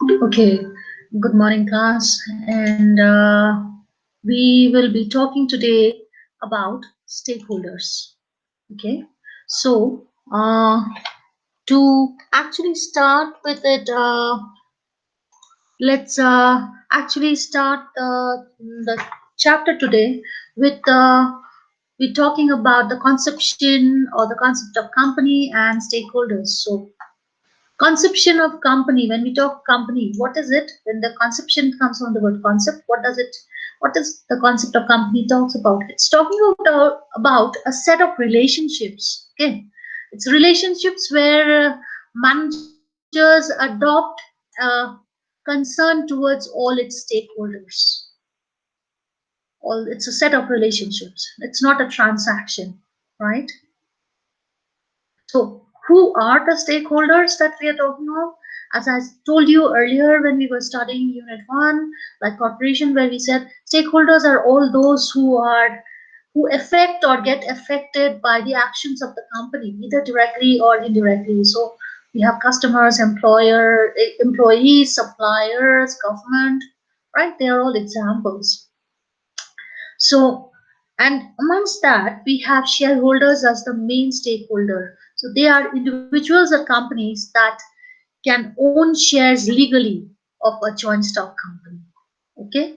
Okay, good morning, class. And we will be talking today about stakeholders. Okay, so to actually start with it, let's actually start the chapter today with we're talking about the conception or the concept of company and stakeholders. So conception of company, when we talk company, what is it? When the conception comes from the word concept, what is the concept of company talks about? It's talking about a set of relationships. Okay, it's relationships where managers adopt a concern towards all its stakeholders. All, it's a set of relationships, it's not a transaction, right? So, who are the stakeholders that we are talking of? As I told you earlier when we were studying Unit 1, like corporation, where we said stakeholders are all those who affect or get affected by the actions of the company, either directly or indirectly. So we have customers, employees, suppliers, government, right? They are all examples. So, and amongst that, we have shareholders as the main stakeholder. So, they are individuals or companies that can own shares legally of a joint stock company. Okay.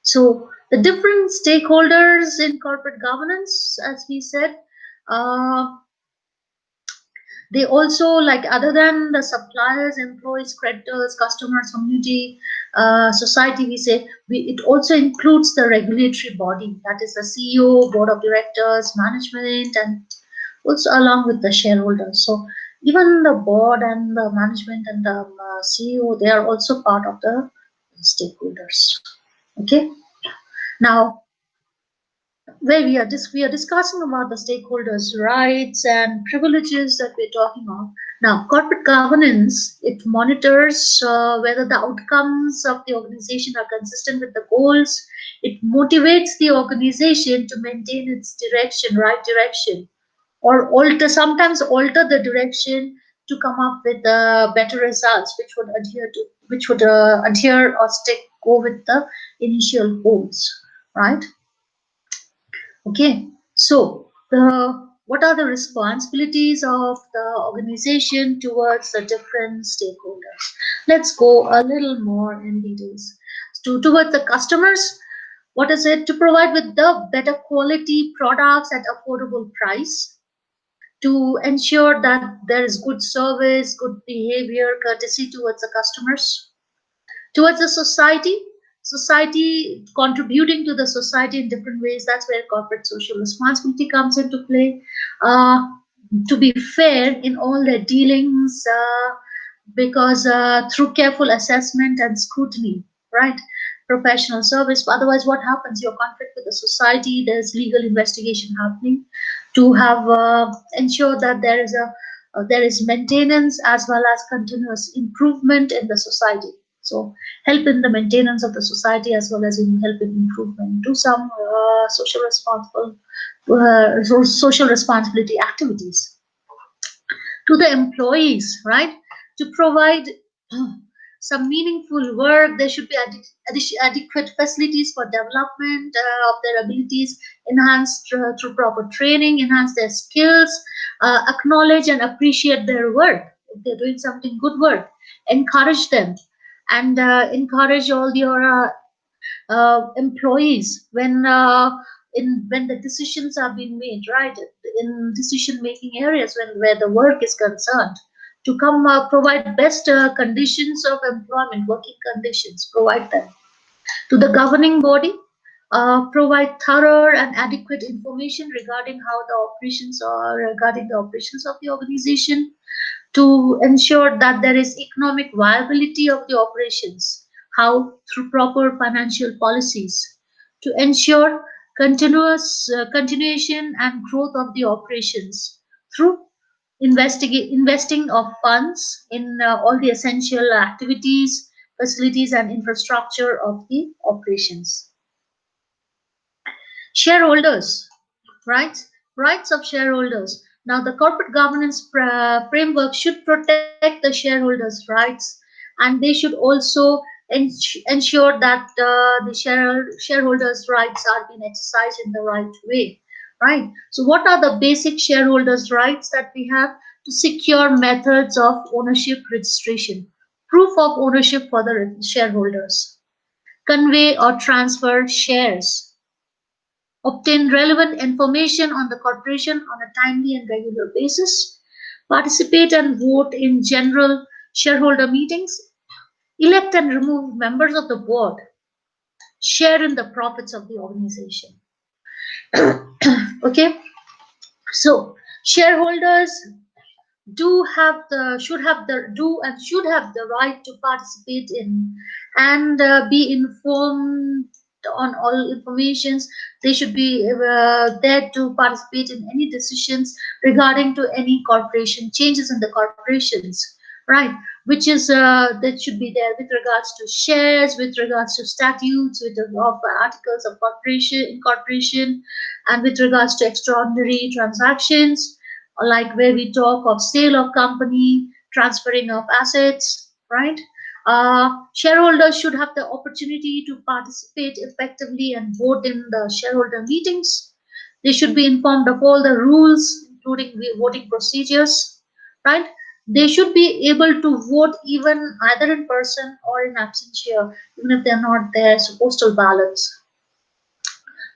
So, the different stakeholders in corporate governance, as we said, uh, they also, like, other than the suppliers, employees, creditors, customers, community, society, we say it also includes the regulatory body, that is the CEO, board of directors, management, and also along with the shareholders. So even the board and the management and the CEO, they are also part of the stakeholders. Okay. Now, where we are discussing about the stakeholders' rights and privileges that we're talking of. Now, corporate governance, it monitors whether the outcomes of the organization are consistent with the goals. It motivates the organization to maintain its direction, right direction, or sometimes alter the direction to come up with better results, which would adhere or go with the initial goals, right? Okay, so what are the responsibilities of the organization towards the different stakeholders? Let's go a little more in details. Towards the customers, what is it? To provide with the better quality products at affordable price, to ensure that there is good service, good behavior, courtesy towards the customers, towards the society contributing to the society in different ways. That's where corporate social responsibility comes into play. uh, to be fair in all their dealings, because through careful assessment and scrutiny, right? Professional service, otherwise what happens? Your conflict with the society, there's legal investigation happening to have ensure that there is maintenance as well as continuous improvement in the society. So help in the maintenance of the society as well as in help in improvement. Do some social responsibility activities to the employees, right? To provide some meaningful work. There should be adequate facilities for development of their abilities, enhanced through proper training, enhance their skills, acknowledge and appreciate their work. If they're doing something good work, encourage them, and encourage all your employees when the decisions are being made, right, in decision making areas, where the work is concerned, to come provide best conditions of employment, working conditions, provide them. To the governing body, provide thorough and adequate information regarding how the operations are regarding the operations of the organization, to ensure that there is economic viability of the operations. How? Through proper financial policies, to ensure continuation and growth of the operations through investing of funds in all the essential activities, facilities, and infrastructure of the operations. Shareholders, rights of shareholders. Now, the corporate governance framework should protect the shareholders' rights, and they should also ensure that the shareholders' rights are being exercised in the right way. Right. So, what are the basic shareholders' rights that we have? To secure methods of ownership registration, proof of ownership for the shareholders, convey or transfer shares, obtain relevant information on the corporation on a timely and regular basis, participate and vote in general shareholder meetings, elect and remove members of the board, share in the profits of the organization. Okay, so shareholders do have the should have the do and should have the right to participate in and be informed on all informations. They should be there to participate in any decisions regarding to any corporation changes in the corporations, right? Which is that should be there with regards to shares, with regards to statutes, with of articles of incorporation, and with regards to extraordinary transactions, like where we talk of sale of company, transferring of assets, right? Shareholders should have the opportunity to participate effectively and vote in the shareholder meetings. They should be informed of all the rules, including the voting procedures, right? They should be able to vote even either in person or in absentia, even if they're not there, so postal ballots.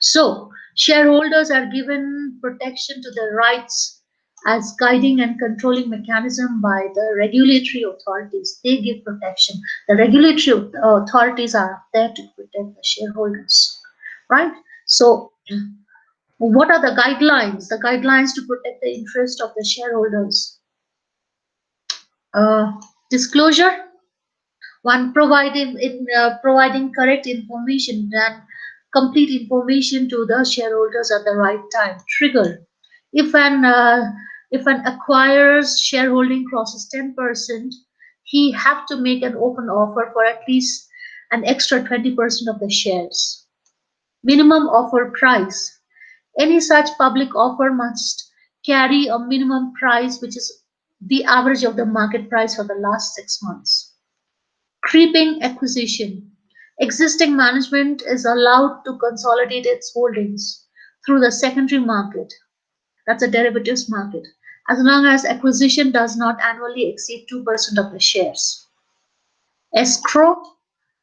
So, shareholders are given protection to their rights as guiding and controlling mechanism by the regulatory authorities. They give protection. The regulatory authorities are there to protect the shareholders, right? So, what are the guidelines? The guidelines to protect the interest of the shareholders. Uh, Disclosure. One, providing correct information and complete information to the shareholders at the right time. Trigger. If an uh, if an acquirer's shareholding crosses 10%, he have to make an open offer for at least an extra 20% of the shares. Minimum offer price. Any such public offer must carry a minimum price which is the average of the market price for the last 6 months. Creeping acquisition. Existing management is allowed to consolidate its holdings through the secondary market, that's a derivatives market, as long as acquisition does not annually exceed 2% of the shares. Escrow.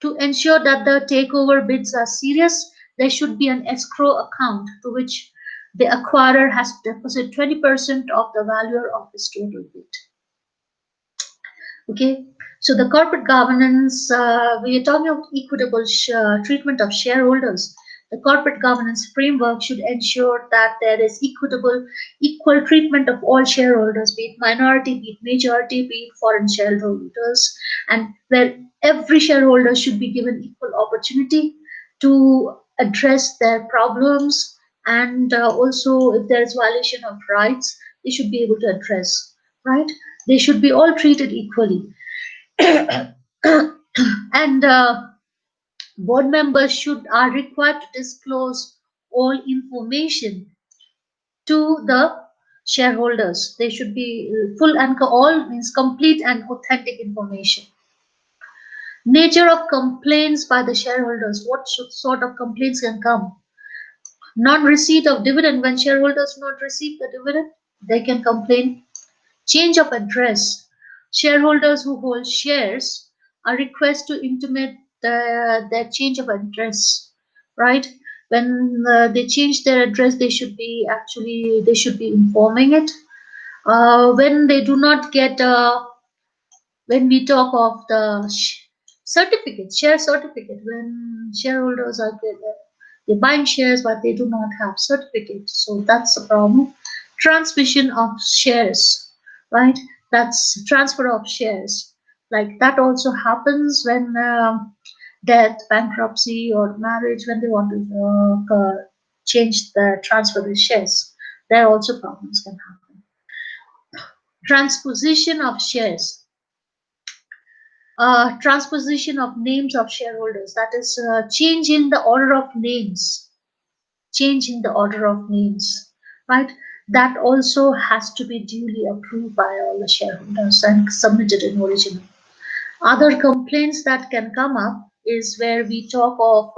To ensure that the takeover bids are serious, there should be an escrow account to which the acquirer has to deposit 20% of the value of his total bid. Okay, so the corporate governance, we are talking about equitable treatment of shareholders. The corporate governance framework should ensure that there is equal treatment of all shareholders, be it minority, be it majority, be it foreign shareholders, and where every shareholder should be given equal opportunity to address their problems, and also if there is violation of rights, they should be able to address, right? They should be all treated equally. And board members should are required to disclose all information to the shareholders. They should be full and all means complete and authentic information. Nature of complaints by the shareholders. What sort of complaints can come? Non-receipt of dividend. When shareholders do not receive the dividend, they can complain. Change of address. Shareholders who hold shares are requested to intimate their change of address, right? When they change their address, they should be informing it. When they do not get when we talk of the certificate, share certificate, when shareholders are they're buying shares but they do not have certificates, so that's the problem. Transmission of shares, right? That's transfer of shares. Like that also happens when death, bankruptcy, or marriage, when they want to change the transfer the shares. There also problems can happen. Transposition of shares. Transposition of names of shareholders, that is change in the order of names, change in the order of names, right? that also has to be duly approved by all the shareholders and submitted in original. Other complaints that can come up is where we talk of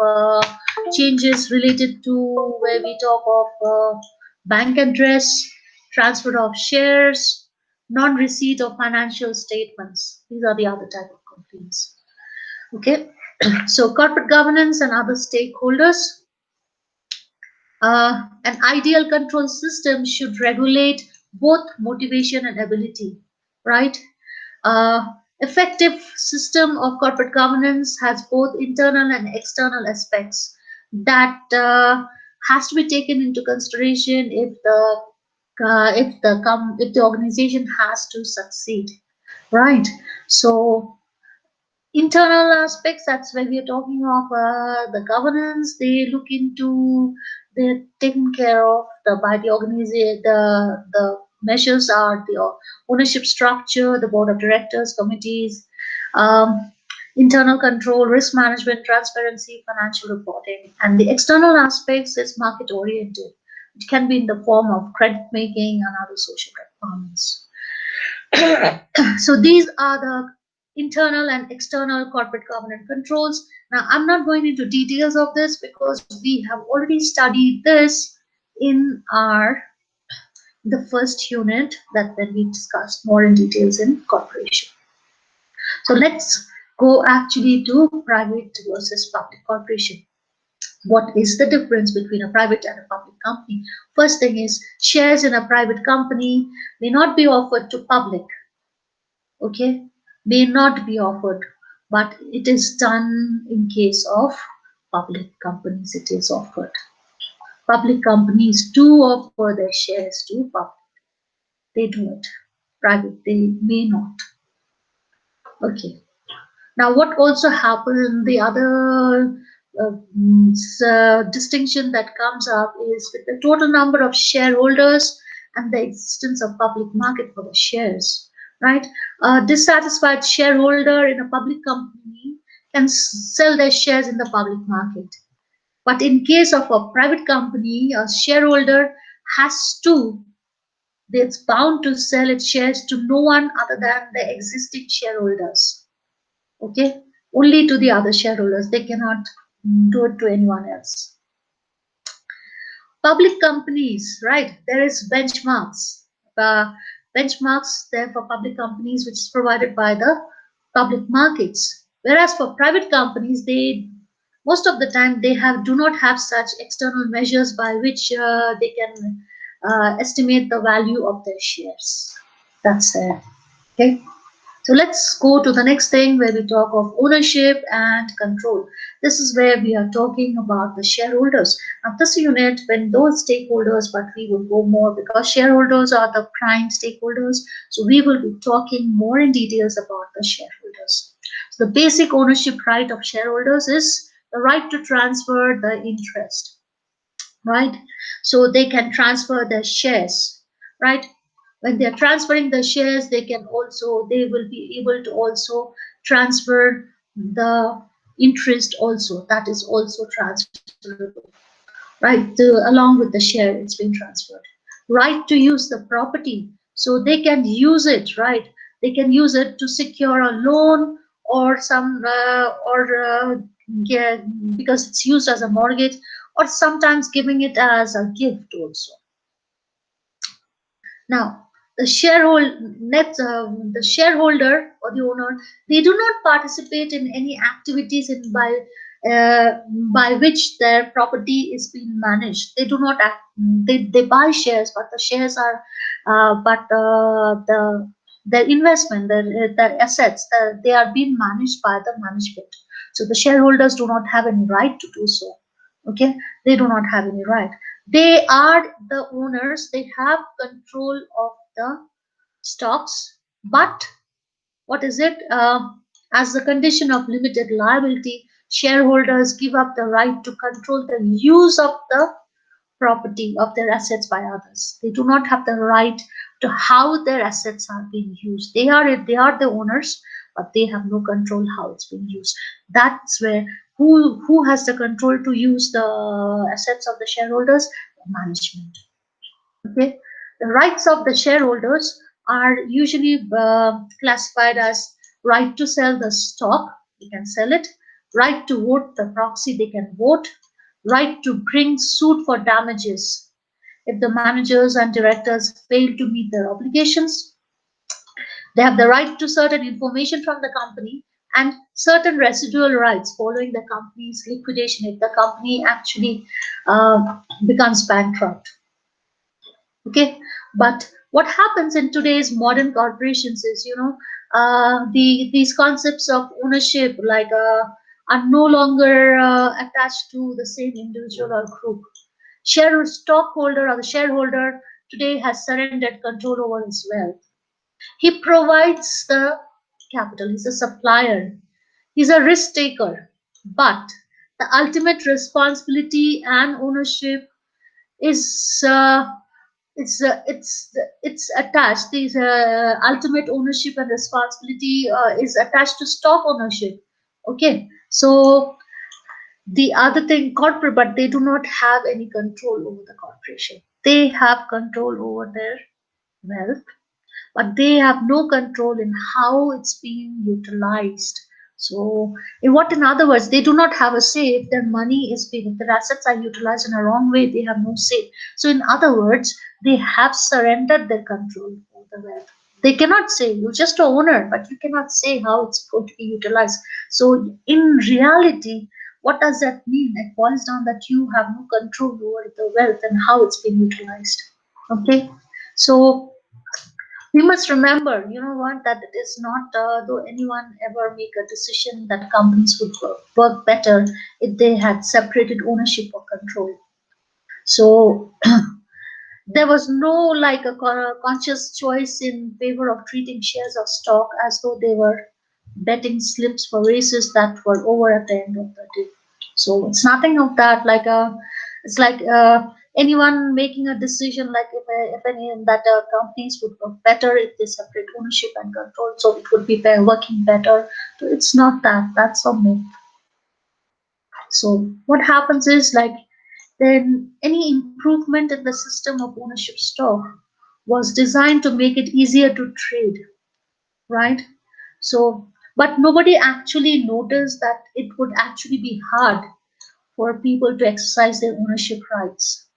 changes related to where we talk of bank address, transfer of shares, non-receipt of financial statements. These are the other type of complaints. Okay, so corporate governance and other stakeholders. An ideal control system should regulate both motivation and ability, right? Uh, Effective system of corporate governance has both internal and external aspects that has to be taken into consideration if the organization has to succeed, right? So internal aspects, that's when we're talking of the governance, they look into, they're taken care of by the organization. The measures are the ownership structure, the board of directors, committees, um, internal control, risk management, transparency, financial reporting. And the external aspects is market oriented. It can be in the form of credit making and other social requirements. So these are the internal and external corporate governance controls. Now, I'm not going into details of this because we have already studied this in the first unit that when we discussed more in details in corporation. So let's go actually to private versus public corporation. What is the difference between a private and a public company? First thing is, shares in a private company may not be offered to public, okay, may not be offered, but it is done in case of public companies. It is offered. Public companies do offer their shares to public. They do it. Private, they may not. Okay. Now, what also happens, the other distinction that comes up is with the total number of shareholders and the existence of public market for the shares, right? A dissatisfied shareholder in a public company can sell their shares in the public market. But in case of a private company, a shareholder has to, it's bound to sell its shares to no one other than the existing shareholders. Okay, only to the other shareholders. They cannot do it to anyone else. Public companies, right? There is benchmarks. Benchmarks there for public companies, which is provided by the public markets. Whereas for private companies, they most of the time they do not have such external measures by which they can estimate the value of their shares. That's there. Okay. So let's go to the next thing where we talk of ownership and control. This is where we are talking about the shareholders. Now this unit, when those stakeholders, but we will go more because shareholders are the prime stakeholders. So we will be talking more in details about the shareholders. So the basic ownership right of shareholders is the right to transfer the interest, right? So they can transfer their shares, right? When they are transferring the shares, they will be able to also transfer the interest also. That is also transferable, right? Along with the share, it's been transferred. Right to use the property, so they can use it, right? They can use it to secure a loan or yeah, because it's used as a mortgage, or sometimes giving it as a gift also. Now, the shareholder or the owner, they do not participate in any activities by which their property is being managed. They do not act. They buy shares, but the shares are, their investment, their assets, they are being managed by the management. So the shareholders do not have any right to do so. Okay, they do not have any right. They are the owners, they have control of the stocks, but what is it? As the condition of limited liability, shareholders give up the right to control the use of the property of their assets by others. They do not have the right to how their assets are being used. They are the owners, but they have no control how it's being used. That's where who has the control to use the assets of the shareholders? The management. Okay. The rights of the shareholders are usually classified as right to sell the stock, they can sell it, right to vote the proxy, they can vote, right to bring suit for damages if the managers and directors fail to meet their obligations. They have the right to certain information from the company and certain residual rights following the company's liquidation if the company actually becomes bankrupt. Okay, but what happens in today's modern corporations is, these concepts of ownership are no longer attached to the same individual or group. Share stockholder or the shareholder today has surrendered control over his wealth. He provides the capital, he's a supplier, he's a risk taker, but the ultimate responsibility and ownership is it's attached. These ultimate ownership and responsibility is attached to stock ownership. Okay, so the other thing, corporate, but they do not have any control over the corporation. They have control over their wealth, but they have no control in how it's being utilized. So, in other words, they do not have a say if their money is being, if their assets are utilized in a wrong way, they have no say. So, in other words, they have surrendered their control over the wealth. They cannot say, you're just an owner, but you cannot say how it's going to be utilized. So, in reality, what does that mean? It boils down that you have no control over the wealth and how it's being utilized. Okay, so we must remember, that it is not, though anyone ever make a decision that companies would work better if they had separated ownership or control. So there was no like a conscious choice in favor of treating shares of stock as though they were betting slips for races that were over at the end of the day. So it's nothing of that. It's like anyone making a decision, like if any that companies would work better if they separate ownership and control, so it would be working better. So it's not that. That's a myth. So what happens is like then any improvement in the system of ownership stock was designed to make it easier to trade, right? So, but nobody actually noticed that it would actually be hard for people to exercise their ownership rights,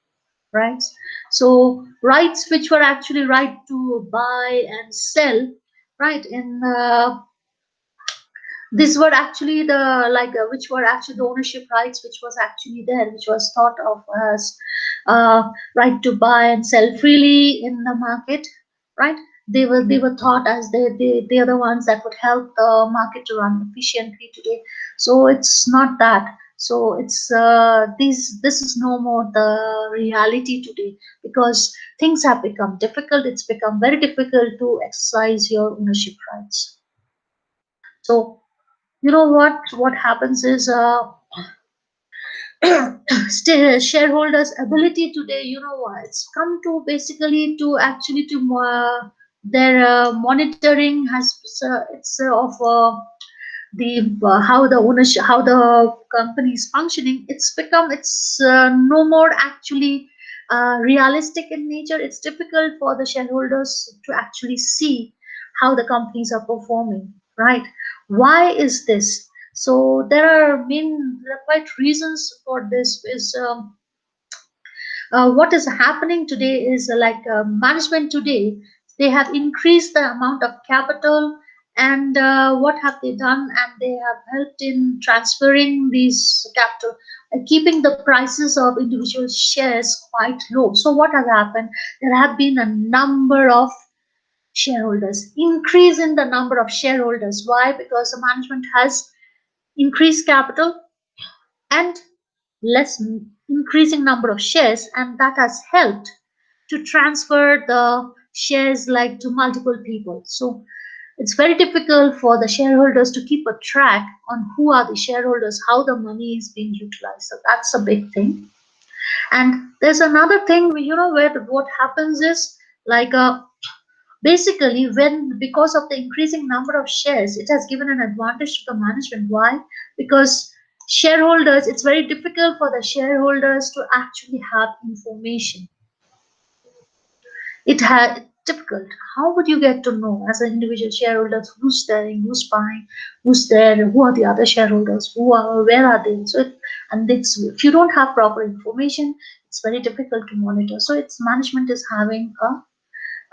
right? So, rights which were actually right to buy and sell, right? These were actually which were actually the ownership rights which was actually there, which was thought of as right to buy and sell freely in the market, right? They were thought as they are the ones that would help the market to run efficiently today. So it's not that. So it's this is no more the reality today, because things have become difficult. It's become very difficult to exercise your ownership rights. So what happens is shareholders ability today, what it's come to basically to actually to their monitoring has it's of the how the ownership, how the company is functioning. It's no more actually realistic in nature. It's difficult for the shareholders to actually see how the companies are performing, right? Why is this? So there are quite reasons for this. Is What is happening today is management today, they have increased the amount of capital, and what have they done, and they have helped in transferring these capital, keeping the prices of individual shares quite low. So what has happened, there have been a number of shareholders, increase in the number of shareholders. Why? Because the management has increased capital and less increasing number of shares, and that has helped to transfer the shares like to multiple people. So it's very difficult for the shareholders to keep a track on who are the shareholders, how the money is being utilized. So that's a big thing. And there's another thing, where what happens is like basically when, because of the increasing number of shares, it has given an advantage to the management. Why? Because shareholders, it's very difficult for the shareholders to actually have information. It had difficult. How would you get to know as an individual shareholder who's selling, who's buying, who's there, who are the other shareholders, where are they? So, and it's, if you don't have proper information, it's very difficult to monitor. So, its management is having a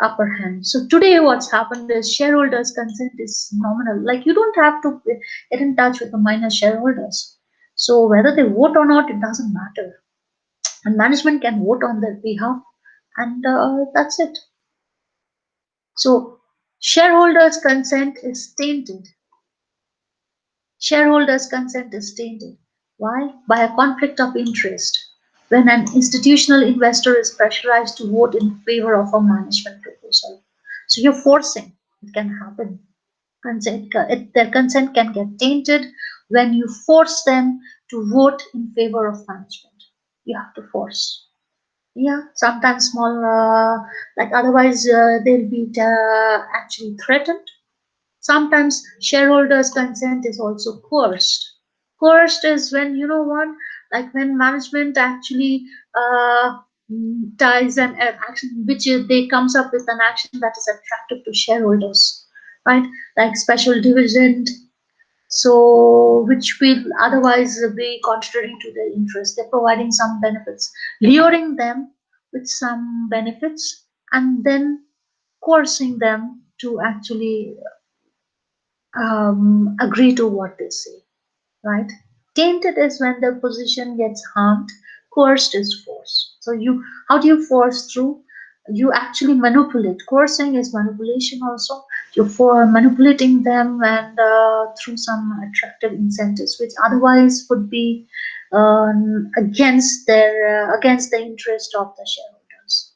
upper hand. So today what's happened is shareholders consent is nominal. Like you don't have to get in touch with the minor shareholders. So whether they vote or not, it doesn't matter. And management can vote on their behalf, and that's it. So shareholders consent is tainted. Shareholders consent is tainted. Why? By a conflict of interest. When an institutional investor is pressurized to vote in favor of a management proposal. So you're forcing, it can happen. Their consent can get tainted when you force them to vote in favor of management. You have to force. Yeah, sometimes small, like otherwise they'll be actually threatened. Sometimes shareholders' consent is also coerced. Coerced is when, you know what, like when management actually ties an action, which they comes up with an action that is attractive to shareholders, right? Like special dividend, so which will otherwise be contrary to their interest. They're providing some benefits, luring them with some benefits, and then coercing them to actually agree to what they say, right? Tainted is when the position gets harmed. Coerced is force. So you, how do you force through? You actually manipulate. Coercing is manipulation also. You're for manipulating them and through some attractive incentives, which otherwise would be against the interest of the shareholders.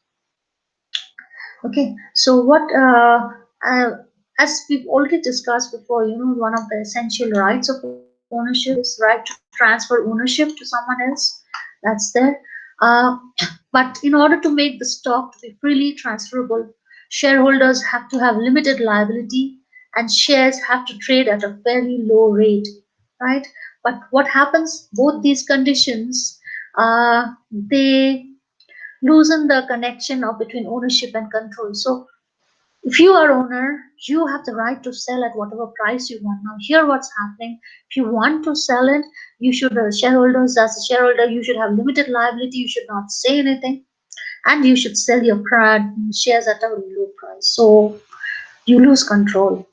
Okay, so uh, as we've already discussed before, you know, one of the essential rights of ownership is right to transfer ownership to someone else. That's there. Uh, but in order to make the stock to be freely transferable, shareholders have to have limited liability and shares have to trade at a fairly low rate, right? But what happens? Both these conditions, they loosen the connection of between ownership and control. So if you are owner, you have the right to sell at whatever price you want. Now here what's happening, if you want to sell it, you should shareholders, as a shareholder, you should have limited liability, you should not say anything, and you should sell your shares at a low price. So you lose control.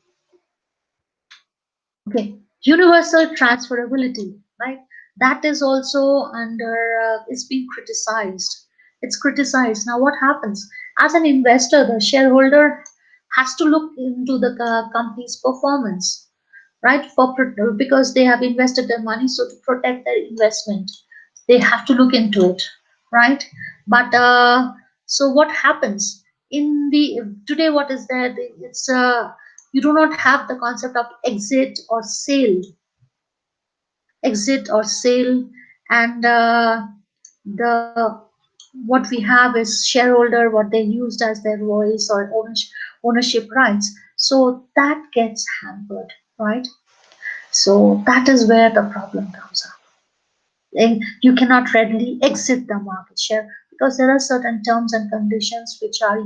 Okay, universal transferability, right? That is also under is being criticized. It's criticized. Now, what happens as an investor? The shareholder has to look into the company's performance, right? Because they have invested their money, so to protect their investment, they have to look into it, right? But so what happens in the today? What is there? It's you do not have the concept of exit or sale, and the what we have is shareholder, what they used as their voice or ownership rights. So that gets hampered, right? So that is where the problem comes up. And you cannot readily exit the market share because there are certain terms and conditions which are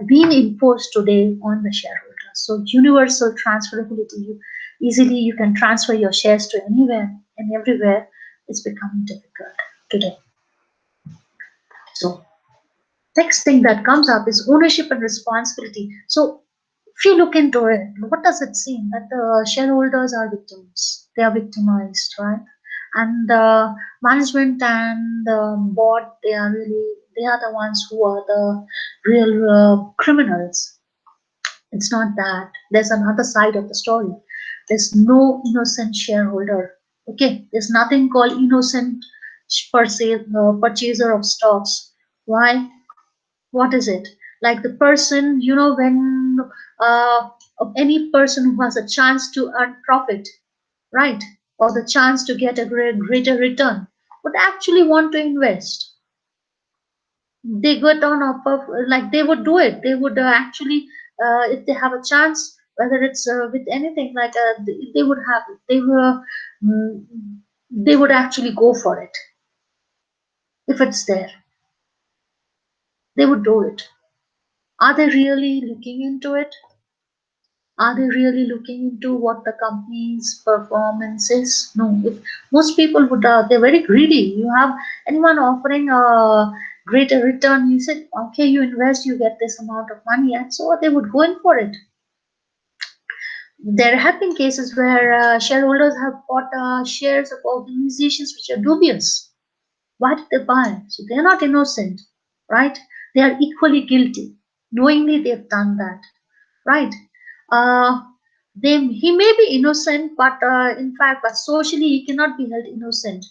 being imposed today on the shareholders. So universal transferability, you can transfer your shares to anywhere and everywhere. It's becoming difficult today. So next thing that comes up is ownership and responsibility. So if you look into it, what does it seem? That the shareholders are victims. They are victimized, right? And the management and the board, they are the ones who are the real criminals. It's not that. There's another side of the story. There's no innocent shareholder. Okay, there's nothing called innocent purchaser of stocks. Why? What is it? Like the person, you know, when uh, any person who has a chance to earn profit, right, or the chance to get a greater return, would actually want to invest. They go down up of, like they would do it. They would actually, if they have a chance, whether it's with anything, like they would have it. Mm, they would actually go for it if it's there. They would do it. Are they really looking into it? Are they really looking into what the company's performance is? No. If most people would, they're very greedy. You have anyone offering a greater return, you said, okay, you invest, you get this amount of money, and so they would go in for it. There have been cases where shareholders have bought shares of organizations which are dubious. Why did they buy? So they're not innocent, right? They are equally guilty. Knowingly, they've done that, right? Uh, he may be innocent, but in fact, but socially, he cannot be held innocent.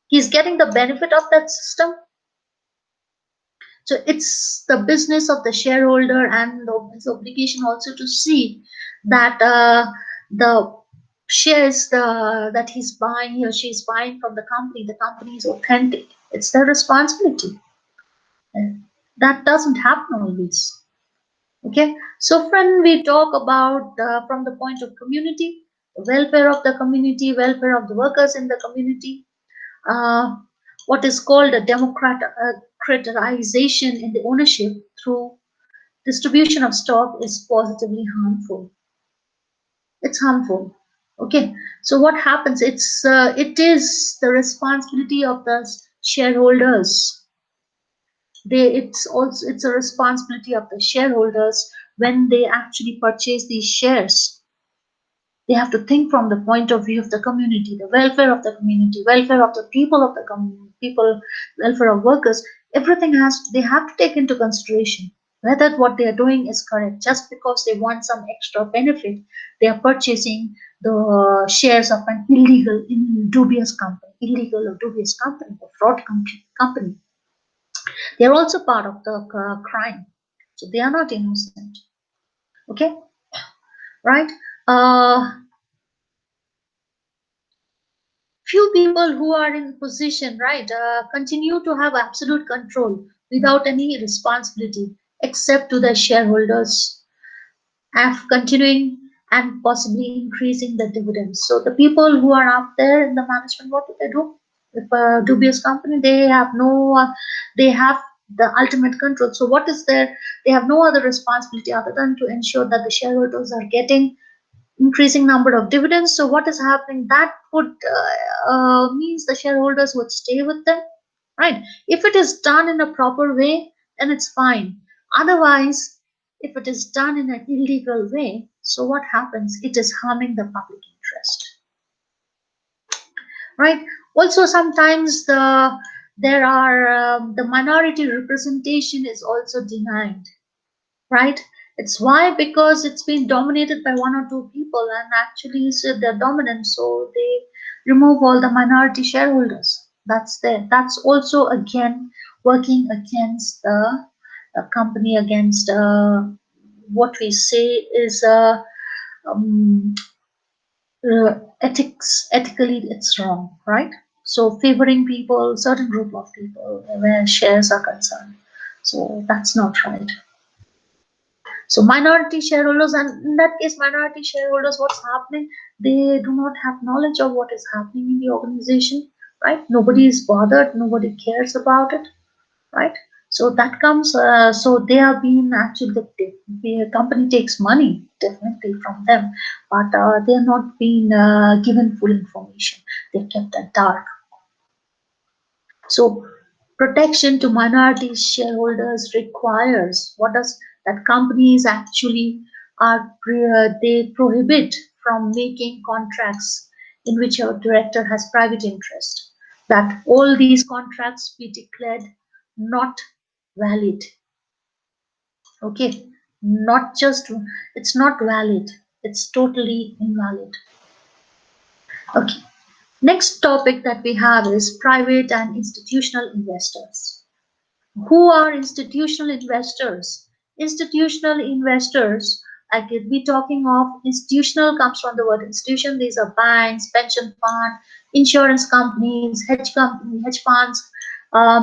He's getting the benefit of that system. So it's the business of the shareholder and his obligation also to see that the shares that he's buying, he or she is buying from the company is authentic. It's their responsibility. And that doesn't happen always. Okay, so when we talk about from the point of community, welfare of the community, welfare of the workers in the community, uh, what is called a democratization in the ownership through distribution of stock is positively harmful. It's harmful. Okay, so what happens? It is the responsibility of the shareholders. It's a responsibility of the shareholders when they actually purchase these shares. They have to think from the point of view of the community, the welfare of the community, welfare of the people of the community, people, welfare of workers. Everything they have to take into consideration whether what they are doing is correct. Just because they want some extra benefit, they are purchasing the shares of an dubious company, illegal or dubious company, or fraud company. They are also part of the crime, so they are not innocent. Okay, right? Uh, Few people who are in position, right, continue to have absolute control without any responsibility except to the shareholders, of continuing and possibly increasing the dividends. So the people who are up there in the management, what do they do? If a dubious company, they have no, they have the ultimate control. So what is there? They have no other responsibility other than to ensure that the shareholders are getting increasing number of dividends. So what is happening? That would means the shareholders would stay with them, right? If it is done in a proper way, then it's fine. Otherwise, if it is done in an illegal way, so what happens? It is harming the public interest, right? Also, sometimes there are the minority representation is also denied, right? It's why because it's been dominated by one or two people, and actually so they're dominant, so they remove all the minority shareholders. That's there. That's also again working against the company, against what we say is um, ethics. Ethically, it's wrong, right? So favoring people, certain group of people where shares are concerned. So that's not right. So minority shareholders, and in that case, minority shareholders, what's happening? They do not have knowledge of what is happening in the organization, right? Nobody is bothered, nobody cares about it, right? So that comes, so they are being actually, the company takes money definitely from them, but they are not being given full information. They're kept at dark. So protection to minority shareholders requires what does that companies actually they prohibit from making contracts in which a director has private interest. That all these contracts be declared not valid. Okay, not just it's not valid. It's totally invalid. Okay. Next topic that we have is private and institutional investors. Who are institutional investors? Institutional investors, I could be talking of institutional comes from the word institution. These are banks, pension fund, insurance companies, hedge funds,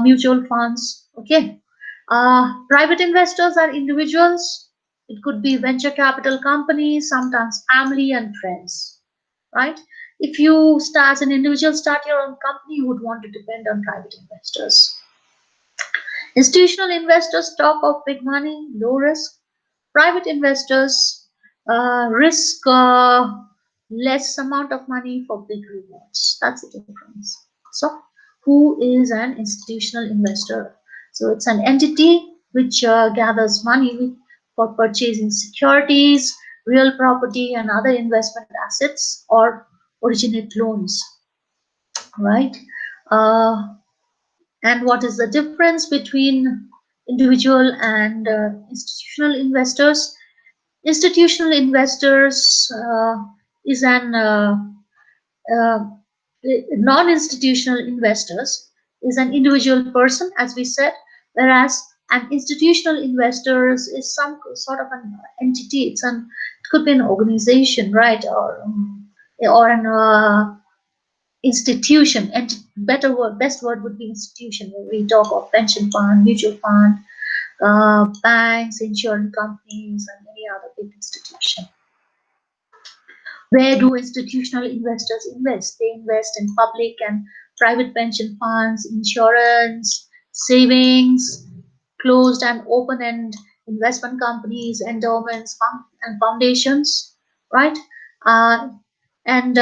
mutual funds. Okay. Private investors are individuals. It could be venture capital companies, sometimes family and friends. Right? If you start as an individual, start your own company, you would want to depend on private investors. Institutional investors talk of big money, low risk. Private investors risk less amount of money for big rewards. That's the difference. So, who is an institutional investor? So, it's an entity which gathers money for purchasing securities, real property, and other investment assets or originate loans, right? Uh, and what is the difference between individual and institutional investors? Institutional investors is an uh, non-institutional investors is an individual person, as we said, whereas an institutional investors is some sort of an entity. It could be an organization, right, or an institution. And better word, best word would be institution. Where we talk of pension fund, mutual fund, banks, insurance companies, and any other big institution. Where do institutional investors invest? They invest in public and private pension funds, insurance, savings, closed and open-end investment companies, endowments, and foundations, right? Uh, and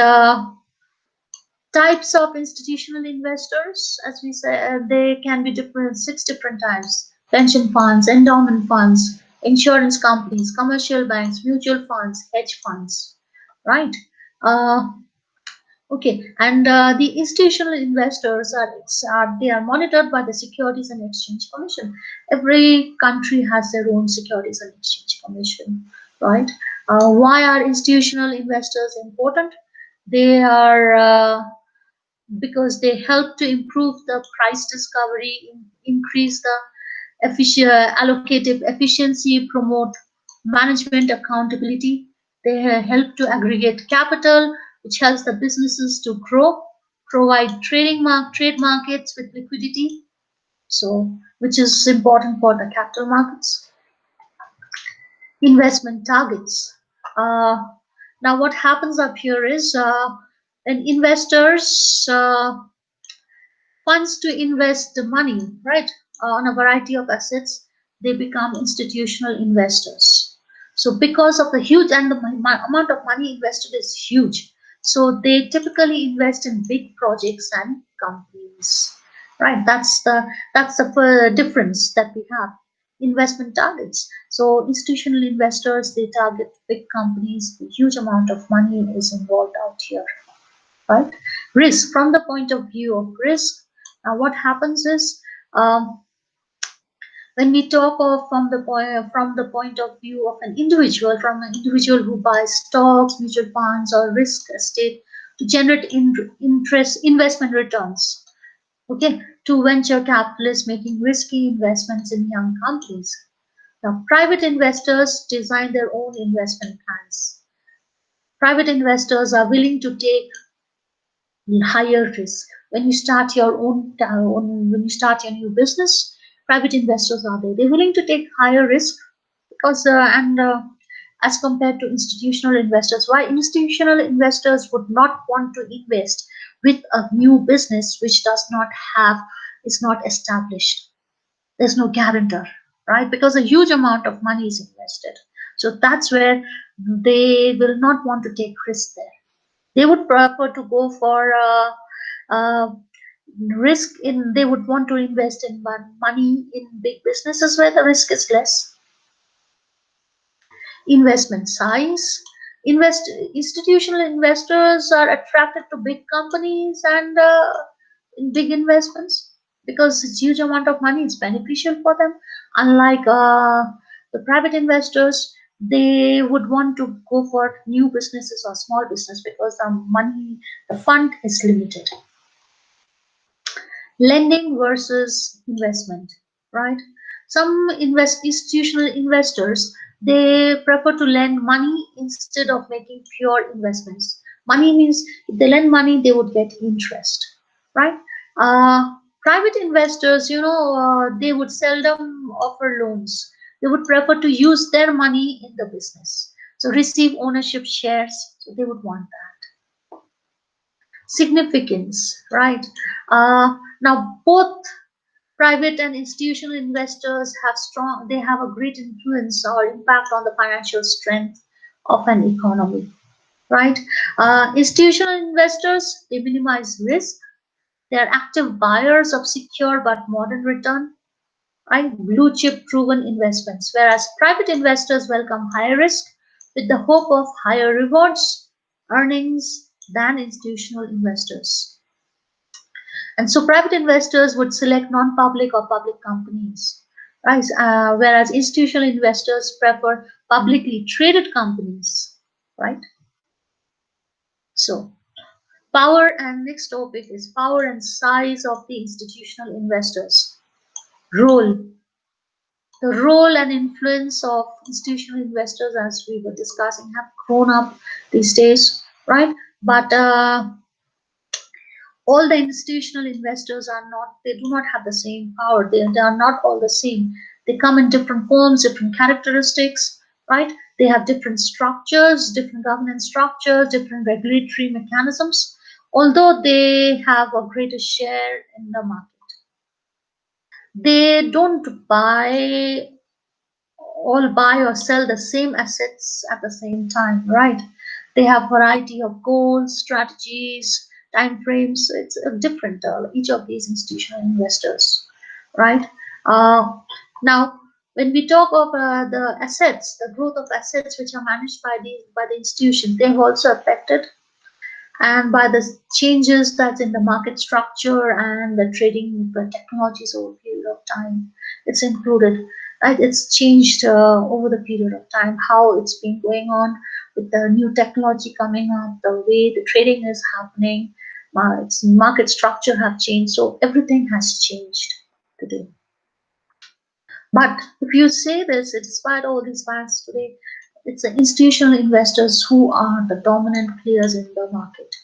Types of institutional investors, as we say, they can be different, 6 different types: pension funds, endowment funds, insurance companies, commercial banks, mutual funds, hedge funds, right? Uh, okay, and the institutional investors they are monitored by the Securities and Exchange Commission. Every country has their own Securities and Exchange Commission, right? Why are institutional investors important? They are because they help to improve the price discovery, increase the allocative efficiency, promote management accountability. They help to aggregate capital, which helps the businesses to grow, provide trade markets with liquidity, so which is important for the capital markets. Investment targets. Uh, Now, what happens up here is an investors funds to invest the money, right, on a variety of assets, they become institutional investors. So because of the huge and the amount of money invested is huge, so they typically invest in big projects and companies, right? That's the difference that we have. Investment targets. So institutional investors, they target big companies. A huge amount of money is involved out here, right? Risk, from the point of view of risk, now what happens is, when we talk of from the point of view of an individual, from an individual who buys stocks, mutual funds, or risk estate to generate interest investment returns, okay, to venture capitalists making risky investments in young companies. Now, private investors design their own investment plans. Private investors are willing to take higher risk. When you start your when you start your new business, private investors are there. They're willing to take higher risk because and as compared to institutional investors. Why institutional investors would not want to invest with a new business which does not have is not established? There's no guarantor, right? Because a huge amount of money is invested. So that's where they will not want to take risk there. They would prefer to go for uh, risk in. They would want to invest in money in big businesses where the risk is less. Investment size. Institutional investors are attracted to big companies and in big investments because it's huge amount of money. It's beneficial for them. Unlike the private investors, they would want to go for new businesses or small business because the fund is limited. Lending versus investment, right? Some institutional investors, they prefer to lend money instead of making pure investments. Money means if they lend money, they would get interest, right? Private investors, they would seldom offer loans. They would prefer to use their money in the business, so receive ownership shares. So they would want that. Significance, right? Now both Private and institutional investors they have a great influence or impact on the financial strength of an economy, right? Institutional investors, they minimize risk. They are active buyers of secure but modern return, right? Blue chip proven investments, whereas private investors welcome higher risk with the hope of higher rewards, earnings than institutional investors. And so private investors would select non-public or public companies, right? Whereas institutional investors prefer publicly traded companies, right? So power, and next topic is power and size of the institutional investors. Role. The role and influence of institutional investors, as we were discussing, have grown up these days, right? But all the institutional investors are not, they do not have the same power. They are not all the same. They come in different forms, different characteristics, right? They have different structures, different governance structures, different regulatory mechanisms, although they have a greater share in the market. They don't all buy or sell the same assets at the same time, right? They have variety of goals, strategies, time frames. It's different, each of these institutional investors, right? Uh, Now, when we talk of the assets, the growth of assets which are managed by the institution, they've also affected, and by the changes that's in the market structure and the trading technologies over a period of time, it's included, right? It's changed over the period of time, how it's been going on with the new technology coming up, the way the trading is happening, its market structure have changed, so everything has changed today. But if you say this, despite all these facts today, it's the institutional investors who are the dominant players in the market,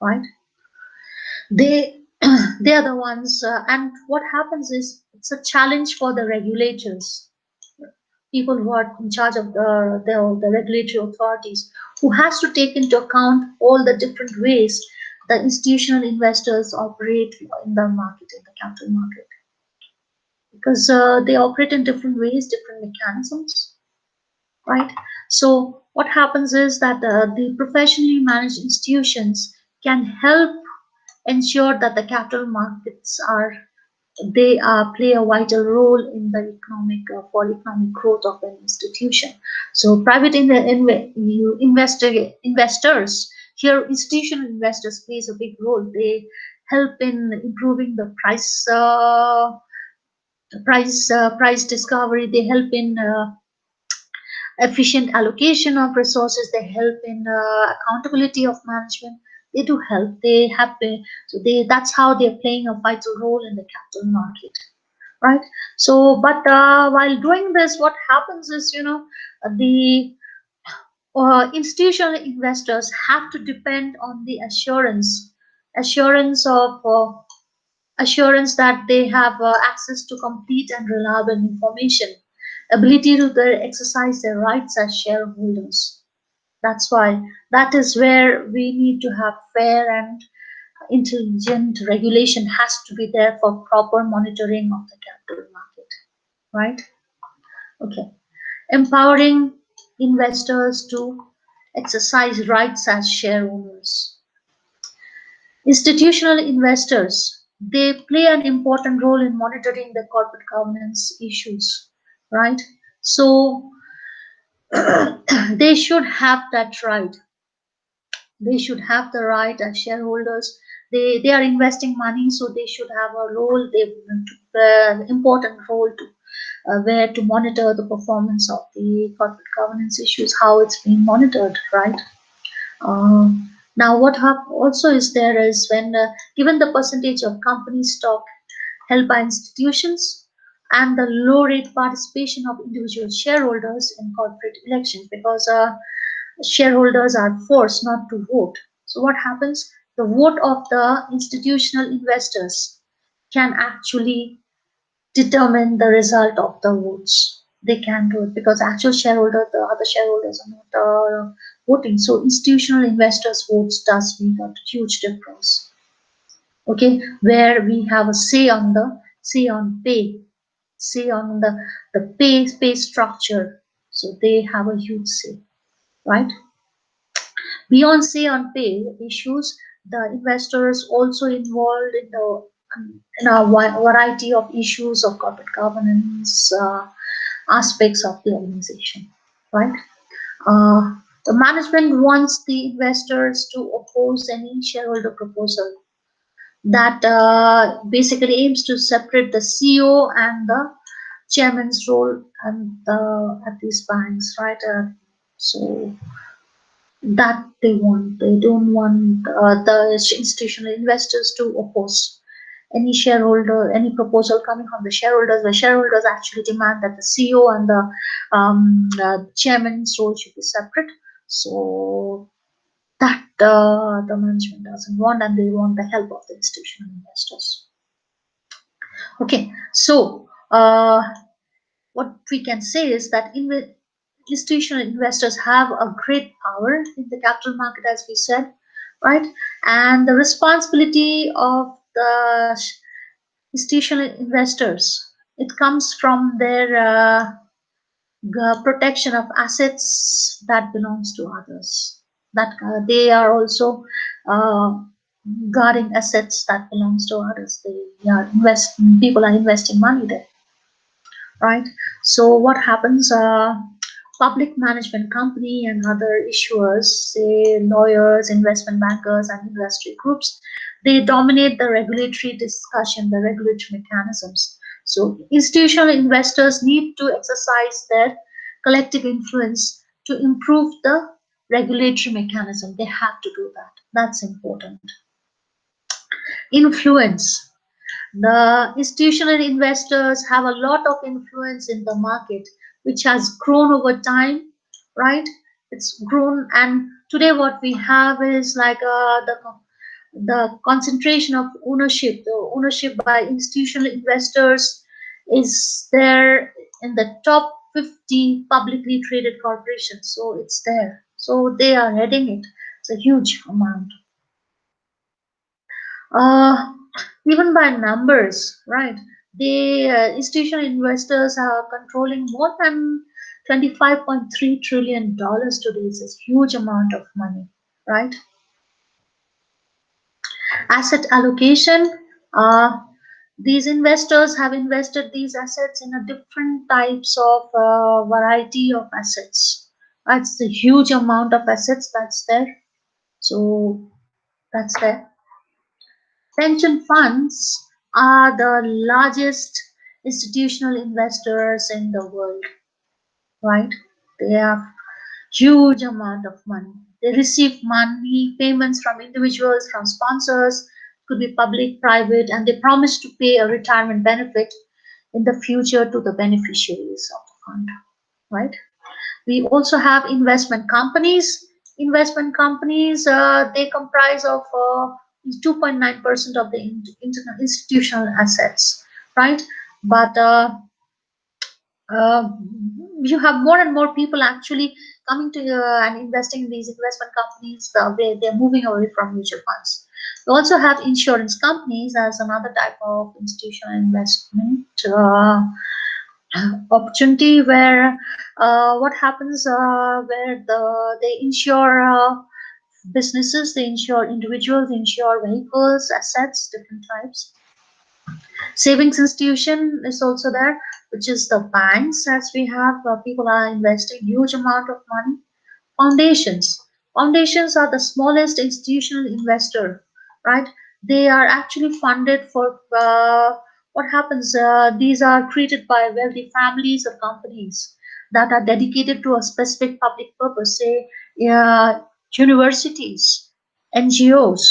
right? They they are the ones, and what happens is it's a challenge for the regulators, people who are in charge of the regulatory authorities, who has to take into account all the different ways the institutional investors operate in the market, in the capital market, because they operate in different ways, different mechanisms, right? So what happens is that the professionally managed institutions can help ensure that the capital markets are, they play a vital role in the economic for economic growth of an institution. So private investors here, institutional investors plays a big role. They help in improving the price discovery. They help in efficient allocation of resources. They help in accountability of management. They do help. They have been, so they, that's how they're playing a vital role in the capital market, right? So but while doing this, what happens is, the institutional investors have to depend on the assurance of assurance that they have access to complete and reliable information, ability to exercise their rights as shareholders. That's why, that is where we need to have fair and intelligent regulation has to be there for proper monitoring of the capital market, right? Okay. Empowering investors to exercise rights as share owners. Institutional investors, they play an important role in monitoring the corporate governance issues, right? So they should have that right. They should have the right as shareholders. They are investing money, so they should have a role. They important role to where to monitor the performance of the corporate governance issues, how it's being monitored, right? Now, what also is there is when given the percentage of company stock held by institutions and the low rate participation of individual shareholders in corporate elections, because shareholders are forced not to vote. So what happens? The vote of the institutional investors can actually determine the result of the votes. They can do it because actual shareholder, the other shareholders are not voting. So institutional investors' votes does make a huge difference. Okay, where we have a say on the say on pay, say on the pay structure. So they have a huge say, right? Beyond say on pay issues, the investors also involved in a variety of issues of corporate governance aspects of the organization, right? Uh, the management wants the investors to oppose any shareholder proposal that basically aims to separate the CEO and the chairman's role and at these banks, right? So that they want. They don't want the institutional investors to oppose any shareholder, any proposal coming from the shareholders. The shareholders actually demand that the CEO and the chairman's role should be separate. So that the management doesn't want, and they want the help of the institutional investors. Okay, so what we can say is that institutional investors have a great power in the capital market, as we said, right? And the responsibility of the institutional investors, it comes from their protection of assets that belongs to others. That they are also uh, guarding assets that belongs to others. They are people are investing money there, right? So what happens? Public management company and other issuers, say lawyers, investment bankers, and industry groups, they dominate the regulatory discussion, the regulatory mechanisms. So institutional investors need to exercise their collective influence to improve the regulatory mechanism. They have to do that. That's important. Influence. The institutional investors have a lot of influence in the market, which has grown over time, right? It's grown, and today what we have is like the concentration of ownership. The ownership by institutional investors is there in the top 50 publicly traded corporations. So it's there. So they are heading it. It's a huge amount. Uh, Even by numbers, right? The institutional investors are controlling more than $25.3 trillion today. It's a huge amount of money, right? Asset allocation. Uh, these investors have invested these assets in a different types of variety of assets. That's the huge amount of assets that's there. So that's there. Pension funds are the largest institutional investors in the world, right? They have huge amount of money. They receive money payments from individuals, from sponsors, could be public, private, and they promise to pay a retirement benefit in the future to the beneficiaries of the fund, right? We also have investment companies. Investment companies, they comprise of 2.9% of the institutional assets, right? But uh, you have more and more people actually coming to and investing in these investment companies. They're moving away from mutual funds. We also have insurance companies as another type of institutional investment opportunity, where what happens, where they insure businesses, they insure individuals, they insure vehicles, assets, different types. Savings institution is also there, which is the banks, as we have people are investing huge amount of money. Foundations. Foundations are the smallest institutional investor, right? They are actually funded for what happens. These are created by wealthy families or companies that are dedicated to a specific public purpose, say universities, NGOs.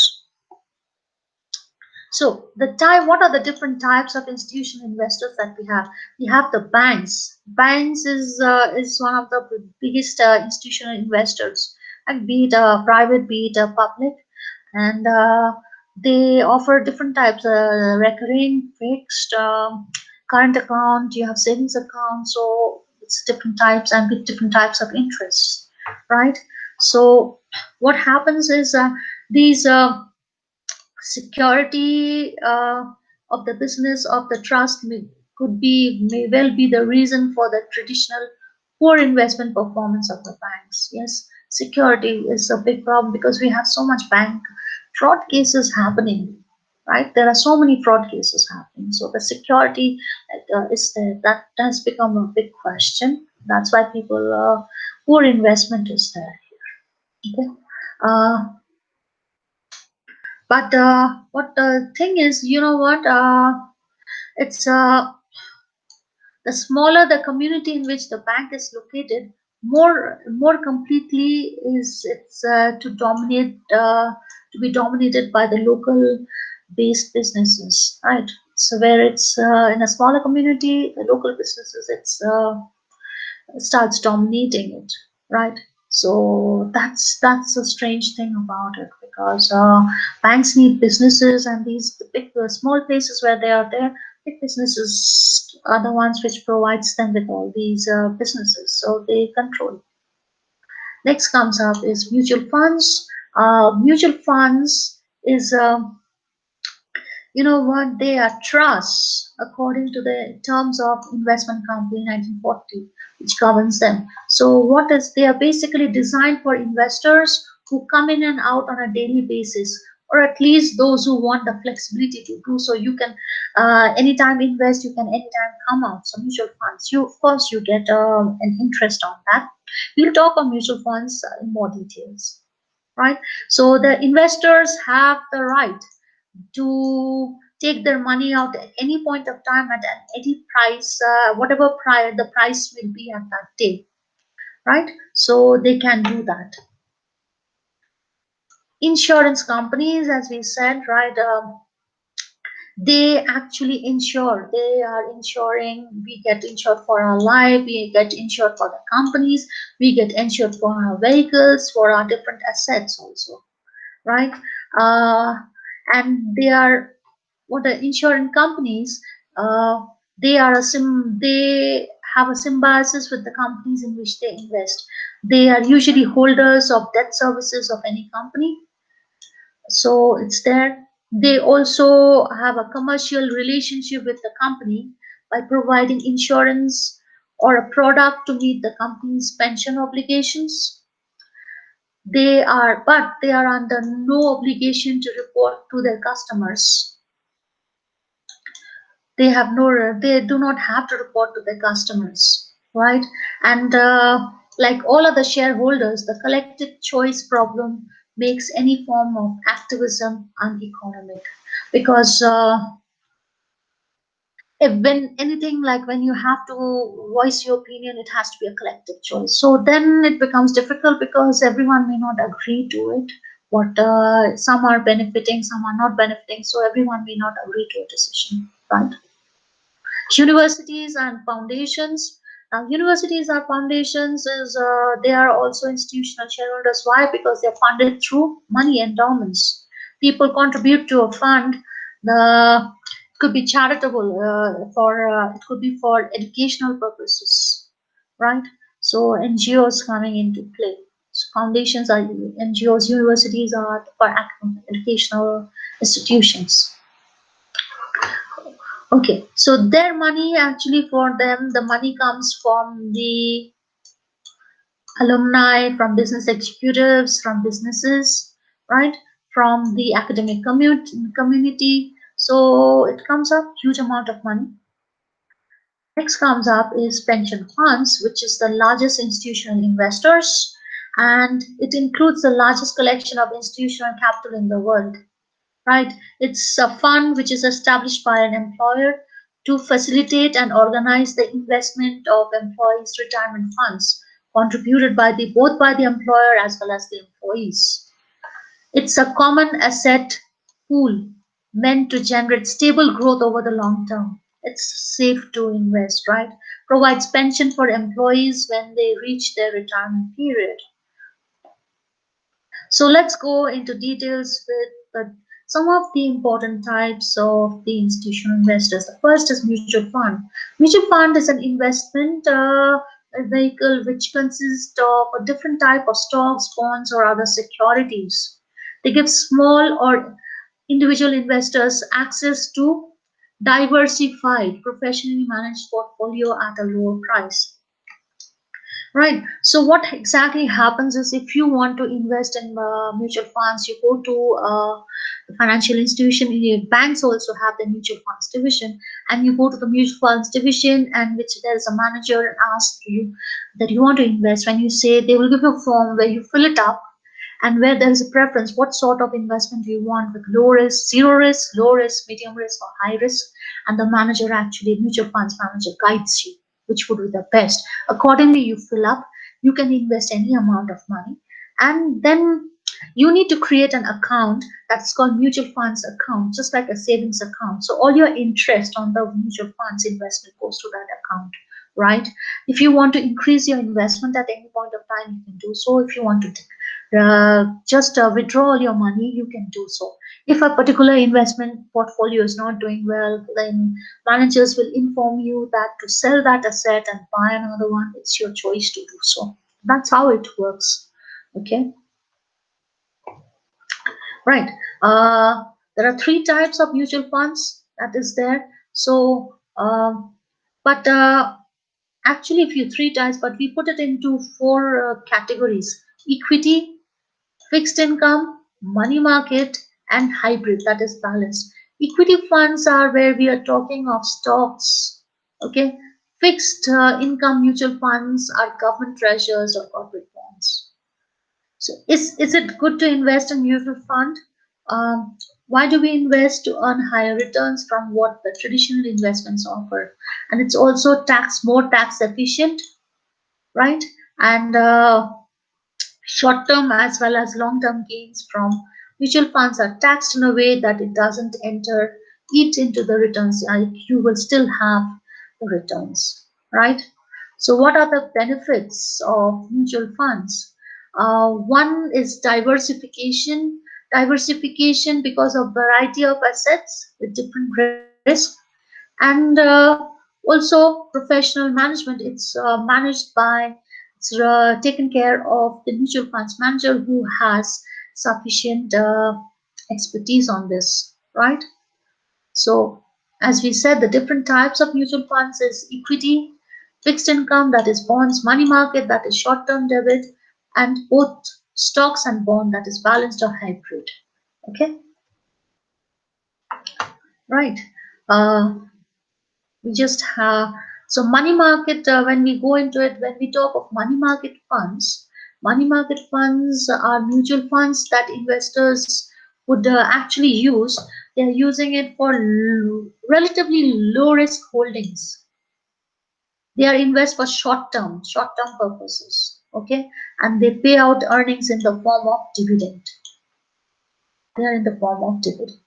So the type, what are the different types of institutional investors that we have? We have the banks. Banks is one of the biggest institutional investors, and be it private, be it public, and they offer different types: recurring, fixed, current account. You have savings account, so it's different types and with different types of interests, right? So what happens is these security of the business of the trust may well be the reason for the traditional poor investment performance of the banks. Yes, security is a big problem because we have so much bank fraud cases happening, right? There are so many fraud cases happening. So the security is there. That has become a big question. That's why people poor investment is there. Okay. Uh, but what the thing is, you know what? It's the smaller the community in which the bank is located, more completely is it's to be dominated by the local based businesses, right? So where it's in a smaller community, the local businesses, it's starts dominating it, right? So that's a strange thing about it because banks need businesses, and these the big small places where they are there, big businesses are the ones which provides them with all these businesses, so they control. Next comes up is mutual funds. Mutual funds is you know what, they are trusts according to the terms of investment company 1940, which governs them. So what is, they are basically designed for investors who come in and out on a daily basis, or at least those who want the flexibility to do so. You can anytime invest, you can anytime come out. So mutual funds, you of course you get an interest on that. We'll talk on mutual funds in more details, right? So the investors have the right to take their money out at any point of time at any price, whatever prior the price will be at that day, right? So they can do that. Insurance companies, as we said, right? They actually insure. They are insuring. We get insured for our life. We get insured for the companies. We get insured for our vehicles, for our different assets also, right? Uh, and they are what the insurance companies, uh, they have a symbiosis with the companies in which they invest. They are usually holders of debt services of any company, so it's there. They also have a commercial relationship with the company by providing insurance or a product to meet the company's pension obligations. They are under no obligation to report to their customers. They do not have to report to their customers, right? And like all other shareholders, the collective choice problem makes any form of activism uneconomic, because if when anything like when you have to voice your opinion, it has to be a collective choice. So then it becomes difficult because everyone may not agree to it. What some are benefiting, some are not benefiting, so everyone may not agree to a decision, right? Universities and foundations. Now, universities or foundations is they are also institutional shareholders. Why? Because they are funded through money endowments. People contribute to a fund. The it could be charitable for it could be for educational purposes, right? So NGOs coming into play. So foundations are NGOs. Universities are for educational institutions. Okay, so their money actually for them, the money comes from the alumni, from business executives, from businesses, right? From the academic community. So it comes up huge amount of money. Next comes up is pension funds, which is the largest institutional investors, and it includes the largest collection of institutional capital in the world, right? It's a fund which is established by an employer to facilitate and organize the investment of employees' retirement funds contributed by the both by the employer as well as the employees. It's a common asset pool meant to generate stable growth over the long term. It's safe to invest, right? Provides pension for employees when they reach their retirement period. So let's go into details with some of the important types of the institutional investors. The first is mutual fund. Mutual fund is an investment vehicle which consists of a different type of stocks, bonds, or other securities. They give small or individual investors access to diversified, professionally managed portfolio at a lower price. Right. So what exactly happens is if you want to invest in mutual funds, you go to the financial institution. Banks also have the mutual funds division, and you go to the mutual funds division, and which there is a manager and asks you that you want to invest. When you say, they will give you a form where you fill it up, and where there is a preference, what sort of investment do you want, with low risk, zero risk, low risk, medium risk, or high risk, and the manager, actually mutual funds manager, guides you which would be the best. Accordingly, you fill up. You can invest any amount of money, and then you need to create an account that's called mutual funds account, just like a savings account. So all your interest on the mutual funds investment goes to that account, right? If you want to increase your investment at any point of time, you can do so. If you want to just withdraw all your money, you can do so. If a particular investment portfolio is not doing well, then managers will inform you that to sell that asset and buy another one. It's your choice to do so. That's how it works. Okay, right. There are three types of mutual funds that is there. So, but actually, if you three types, but we put it into four categories: equity, fixed income, money market, and hybrid, that is balanced. Equity funds are where we are talking of stocks. Okay, fixed income mutual funds are government treasures or corporate bonds. So is it good to invest in mutual fund? Why do we invest? To earn higher returns from what the traditional investments offer, and it's also more tax efficient, right? And short-term as well as long-term gains from mutual funds are taxed in a way that it doesn't eat into the returns. You will still have the returns, right? So what are the benefits of mutual funds? One is diversification. Diversification because of variety of assets with different risk, and also professional management. It's managed by, it's taken care of the mutual funds manager who has sufficient expertise on this, right? So as we said, the different types of mutual funds is equity, fixed income, that is bonds, money market, that is short-term debit, and both stocks and bond, that is balanced or hybrid. Okay, right. uh, we just have, so money market, when we go into it, when we talk of money market funds are mutual funds that investors would actually use. They're using it for relatively low risk holdings. They are invest for short term purposes. Okay, and they pay out earnings in the form of dividend. They are in the form of dividend,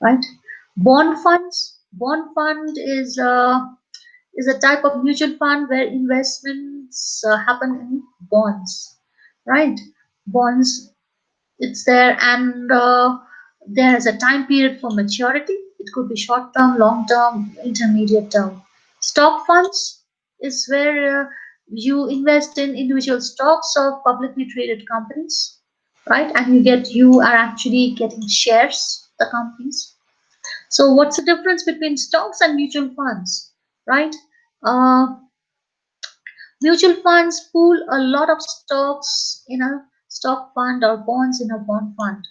right? Bond fund is a type of mutual fund where investments happen in bonds, right? Bonds, it's there, and there is a time period for maturity. It could be short term, long term, intermediate term. Stock funds is where you invest in individual stocks of publicly traded companies, right? And you are actually getting shares, the companies. So what's the difference between stocks and mutual funds, right? Uh, Mutual funds pool a lot of stocks in a stock fund or bonds in a bond fund.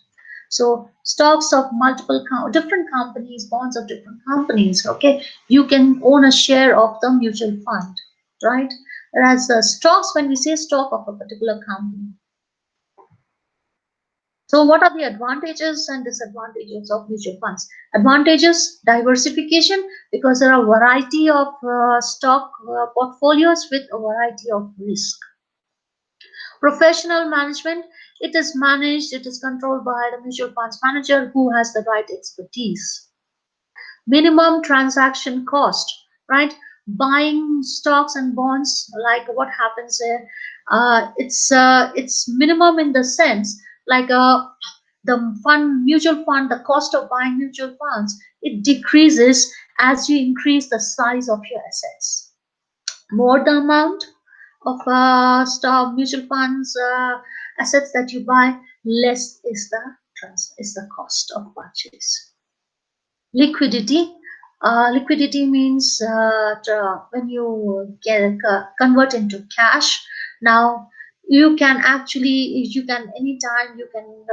So stocks of multiple different companies, bonds of different companies. Okay, you can own a share of the mutual fund, right? Whereas the stocks, when we say stock of a particular company. So what are the advantages and disadvantages of mutual funds? Advantages: diversification, because there are a variety of stock portfolios with a variety of risk. Professional management, it is controlled by the mutual funds manager who has the right expertise. Minimum transaction cost, right? Buying stocks and bonds, like what happens there, it's minimum in the sense, like the mutual fund, the cost of buying mutual funds, it decreases as you increase the size of your assets. More the amount of stock mutual funds assets that you buy, less is the cost of purchase. Liquidity. Liquidity means when you get convert into cash. Now you can actually, you can anytime you can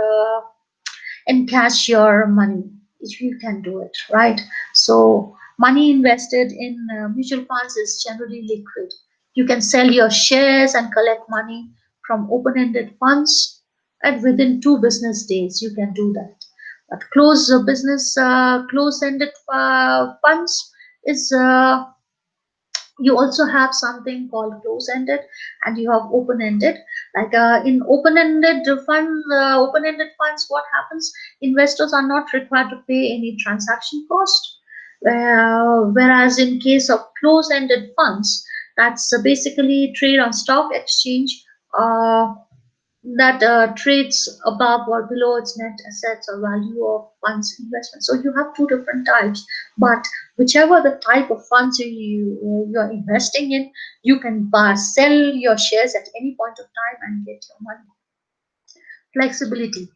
encash your money if you can do it, right? So money invested in mutual funds is generally liquid. You can sell your shares and collect money from open-ended funds, and within 2 business days you can do that. But close-ended funds is you also have something called close-ended, and you have open-ended. Like in open-ended funds, what happens? Investors are not required to pay any transaction cost, whereas in case of close-ended funds, that's basically trade on stock exchange. That trades above or below its net assets or value of funds investment. So you have 2 different types, but whichever the type of funds you're investing in, you can sell your shares at any point of time and get your money. Flexibility.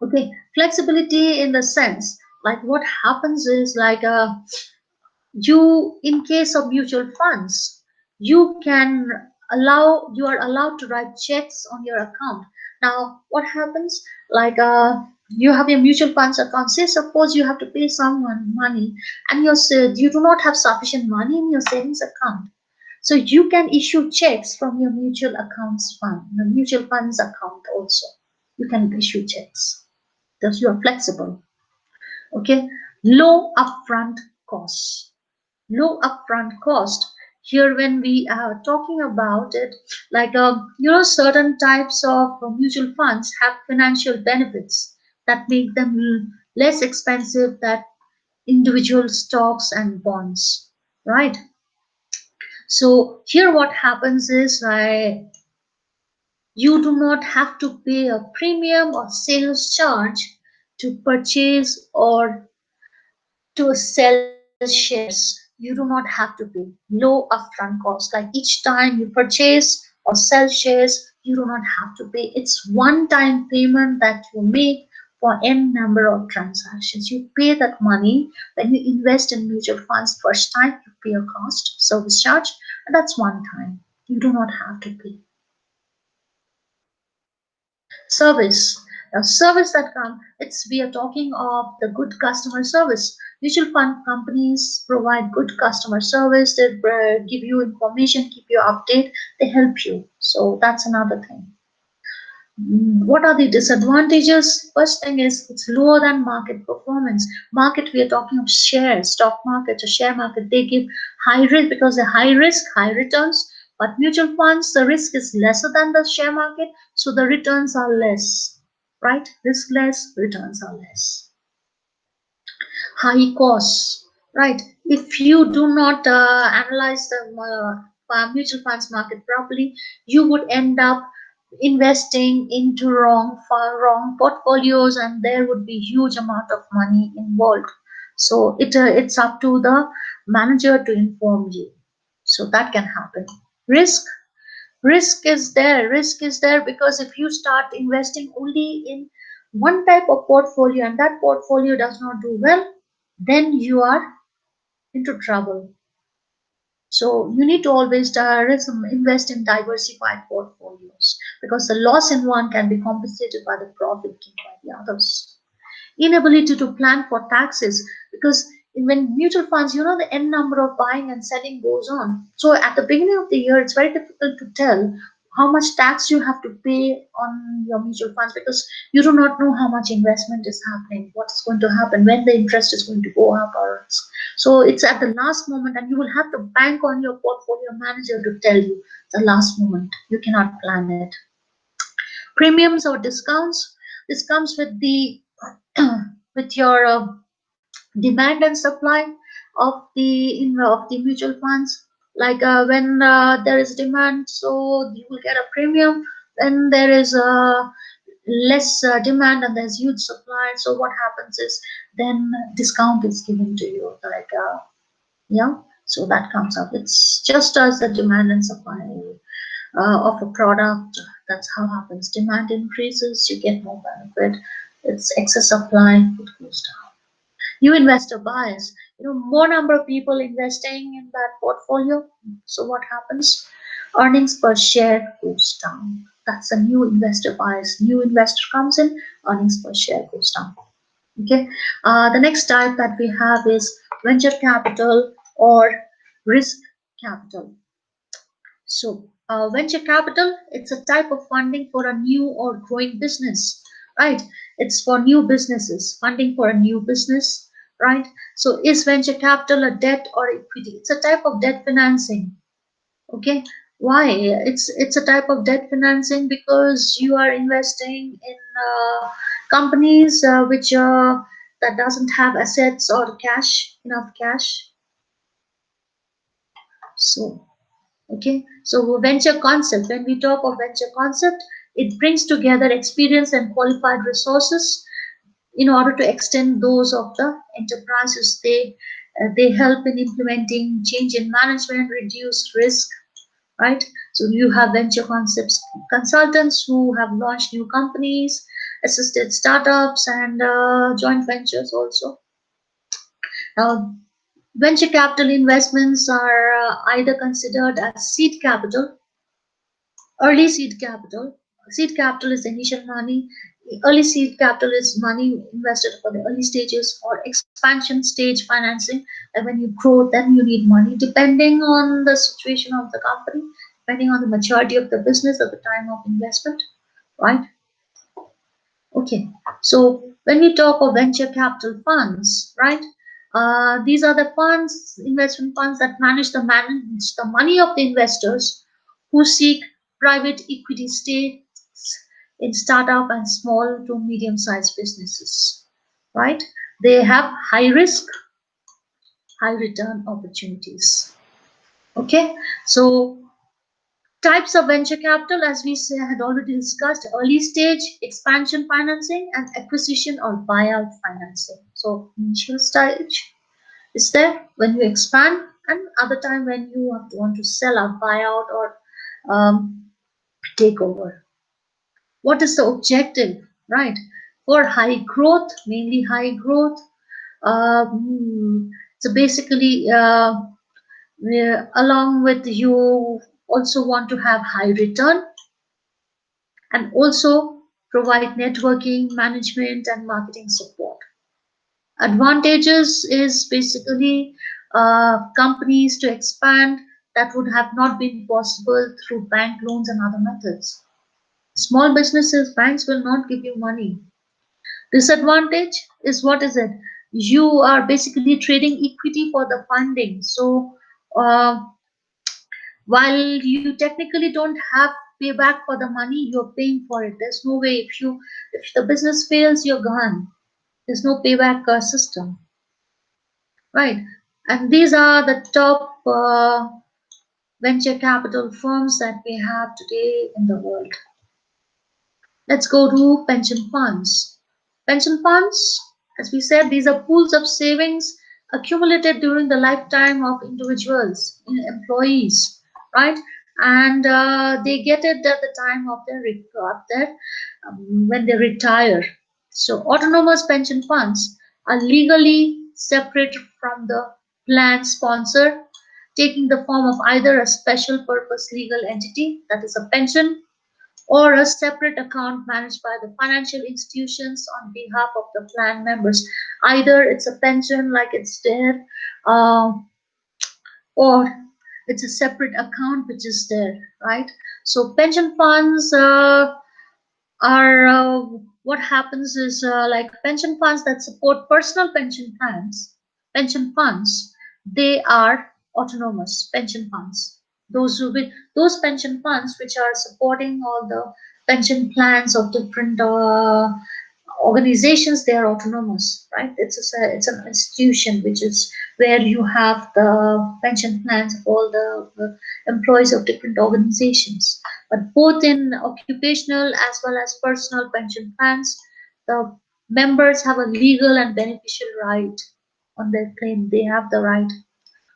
Okay, flexibility in the sense, like what happens is like in case of mutual funds, you are allowed to write checks on your account. Now what happens, like you have your mutual funds account. Say suppose you have to pay someone money, and you do not have sufficient money in your savings account, so you can issue checks from your mutual funds account also. You can issue checks because you are flexible. Okay, low upfront costs. Low upfront cost. Here when we are talking about it, like certain types of mutual funds have financial benefits that make them less expensive than individual stocks and bonds, right? So here what happens is you do not have to pay a premium or sales charge to purchase or to sell shares. You do not have to pay low upfront cost. Like each time you purchase or sell shares, you do not have to pay. It's one-time payment that you make for n number of transactions. You pay that money when you invest in mutual funds. First time you pay a cost, service charge, and that's one time. You do not have to pay. Service. Now, service that come, it's we are talking of the good customer service. Mutual fund companies provide good customer service. They give you information, keep you update. They help you. So that's another thing. What are the disadvantages? First thing is it's lower than market performance. Market, we are talking of shares, stock market, or share market. They give high risk because they're high risk, high returns. But mutual funds, the risk is lesser than the share market, so the returns are less, right? Risk less, returns are less. High costs, right? If you do not analyze the mutual funds market properly, you would end up investing into wrong portfolios, and there would be huge amount of money involved. So it's up to the manager to inform you. So that can happen. Risk. Risk is there because if you start investing only in one type of portfolio and that portfolio does not do well, then you are into trouble. So you need to always invest in diversified portfolios because the loss in one can be compensated by the profit gained by the others. Inability to plan for taxes, because when mutual funds, the n number of buying and selling goes on. So at the beginning of the year, it's very difficult to tell how much tax you have to pay on your mutual funds because you do not know how much investment is happening, what's going to happen, when the interest is going to go up or so it's at the last moment, and you will have to bank on your portfolio manager to tell you the last moment. You cannot plan it. Premiums or discounts. This comes with the with your demand and supply of the mutual funds. Like when there is demand, so you will get a premium. When there is less demand and there's huge supply, so what happens is then discount is given to you. Like yeah, so that comes up. It's just as the demand and supply of a product. That's how happens. Demand increases, you get more benefit. It's excess supply, it goes down. New investor bias. More number of people investing in that portfolio. So what happens? Earnings per share goes down. That's a new investor bias. New investor comes in, earnings per share goes down. Okay. The next type that we have is venture capital or risk capital. So, venture capital, it's a type of funding for a new or growing business, right? It's for new businesses, funding for a new business, right? So, is venture capital a debt or equity? It's a type of debt financing, okay? Why? It's a type of debt financing because you are investing in companies which that doesn't have assets or cash, enough cash. So okay, so venture concept, when we talk of venture concept, it brings together experience and qualified resources in order to extend those of the enterprises. They help in implementing change in management, reduce risk, right? So you have venture concepts consultants who have launched new companies, assisted startups, and joint ventures also. Now, venture capital investments are either considered as seed capital, early seed capital. Seed capital is initial money. Early seed capital is money invested for the early stages or expansion stage financing. And when you grow, then you need money, depending on the situation of the company, depending on the maturity of the business at the time of investment, right? Okay, so when we talk of venture capital funds, right? These are the funds, investment funds that manage the money of the investors who seek private equity stakes in startup and small to medium-sized businesses, right? They have high risk, high return opportunities. Okay, so types of venture capital, as we had already discussed, early stage, expansion financing, and acquisition or buyout financing. So initial stage is there when you expand, and other time when you have to want to sell a buyout or take over. What is the objective, right? For high growth, mainly high growth. So basically, along with you also want to have high return and also provide networking, management, and marketing support. Advantages is basically companies to expand that would have not been possible through bank loans and other methods. Small businesses, banks will not give you money. Disadvantage is, what is it? You are basically trading equity for the funding. So uh, while you technically don't have payback for the money, you're paying for it. There's no way, if the business fails, you're gone. There's no payback system, right? And these are the top venture capital firms that we have today in the world. Let's go to pension funds. Pension funds, as we said, these are pools of savings accumulated during the lifetime of individuals, employees, right? And they get it at the time of when they retire. So autonomous pension funds are legally separate from the plan sponsor, taking the form of either a special purpose legal entity, that is a pension, or a separate account managed by the financial institutions on behalf of the plan members. Either it's a pension, like it's there, uh, or it's a separate account which is there, right? So pension funds are what happens is, like pension funds that support personal pension funds, they are autonomous pension funds. Those pension funds which are supporting all the pension plans of different organizations, they are autonomous, right? It's an institution which is where you have the pension plans of all the employees of different organizations. But both in occupational as well as personal pension plans, the members have a legal and beneficial right on their claim. They have the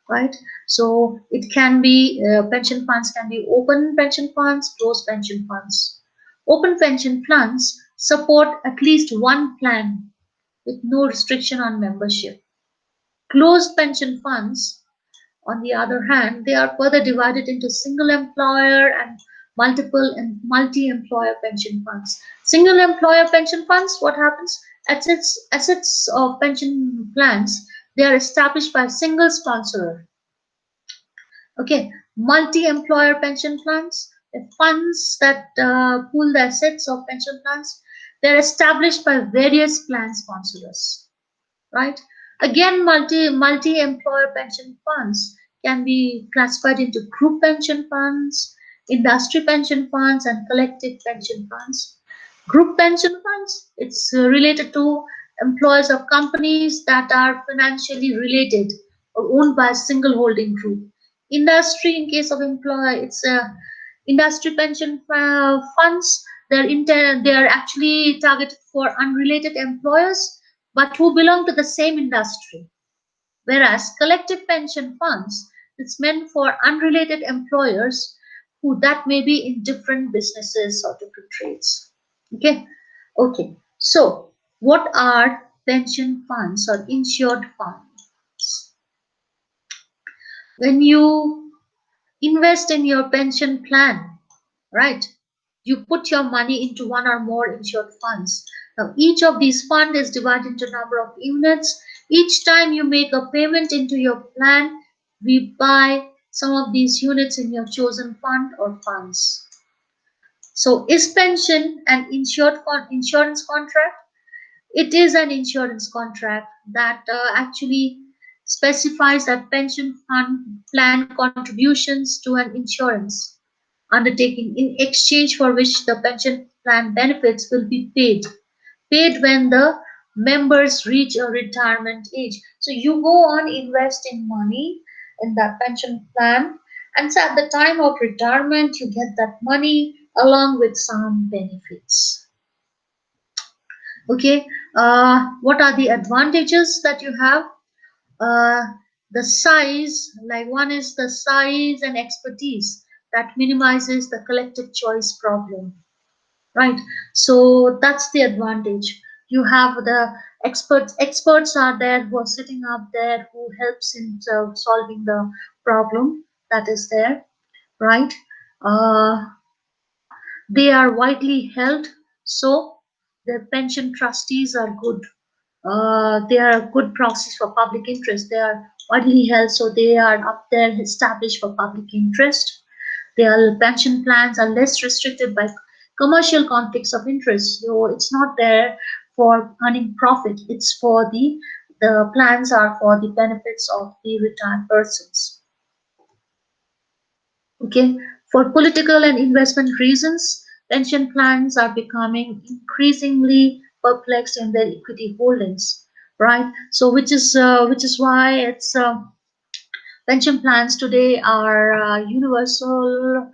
right? So it can be, pension funds can be open pension funds, closed pension funds. Open pension funds support at least one plan with no restriction on membership. Closed pension funds, on the other hand, they are further divided into single employer and multiple and multi-employer pension funds. Single employer pension funds, what happens? Assets of pension plans, they are established by a single sponsor. Okay, multi-employer pension plans, the funds that pool the assets of pension plans, they're established by various plan sponsors, right? Again, multi-employer pension funds can be classified into group pension funds, industry pension funds, and collective pension funds. Group pension funds, it's related to employees of companies that are financially related or owned by a single holding group. Industry, in case of employer, it's industry pension funds. They are actually targeted for unrelated employers but who belong to the same industry. Whereas collective pension funds, it's meant for unrelated employers who that may be in different businesses or different trades. Okay, okay. So, what are pension funds or insured funds? When you invest in your pension plan, right? You put your money into one or more insured funds. Now, each of these funds is divided into a number of units. Each time you make a payment into your plan, we buy some of these units in your chosen fund or funds. So, is pension an insurance contract? It is an insurance contract that actually specifies that pension fund plan contributions to an insurance undertaking in exchange for which the pension plan benefits will be paid when the members reach a retirement age. So you go on investing money in that pension plan, and so at the time of retirement you get that money along with some benefits. Okay, what are the advantages that you have? uh, the size, like one is the size and expertise that minimizes the collective choice problem, right? So that's the advantage. You have the experts are there who are sitting up there who helps in solving the problem that is there, right? uh, they are widely held, so the pension trustees are good. They are a good proxies for public interest. They are widely held, so they are up there established for public interest. Their pension plans are less restricted by commercial conflicts of interest. So it's not there for earning profit. It's for the plans are for the benefits of the retired persons. Okay, for political and investment reasons, pension plans are becoming increasingly perplexed in their equity holdings, right? So, which is why it's pension plans today are universal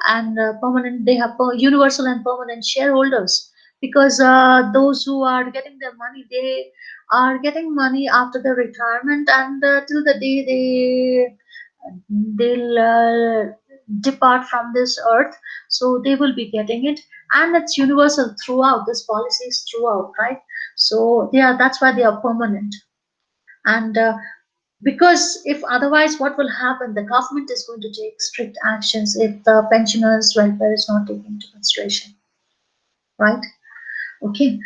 and permanent. They have universal and permanent shareholders because those who are getting their money, they are getting money after their retirement and till the day they'll depart from this earth, so they will be getting it, and it's universal throughout. This policy is throughout, right? So yeah, that's why they are permanent. And because if otherwise, what will happen? The government is going to take strict actions if the pensioners' welfare is not taken into consideration, right? Okay.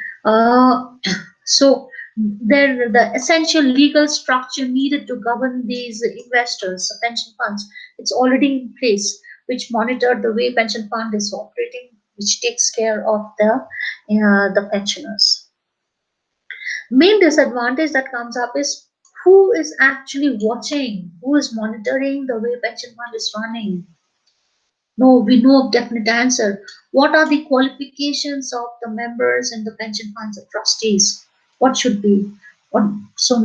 So there, the essential legal structure needed to govern these investors, pension funds, it's already in place, which monitor the way pension fund is operating, which takes care of the pensioners. Main disadvantage that comes up is who is actually watching, who is monitoring the way pension fund is running. No, we know a definite answer. What are the qualifications of the members in the pension funds and trustees? What should be? What, so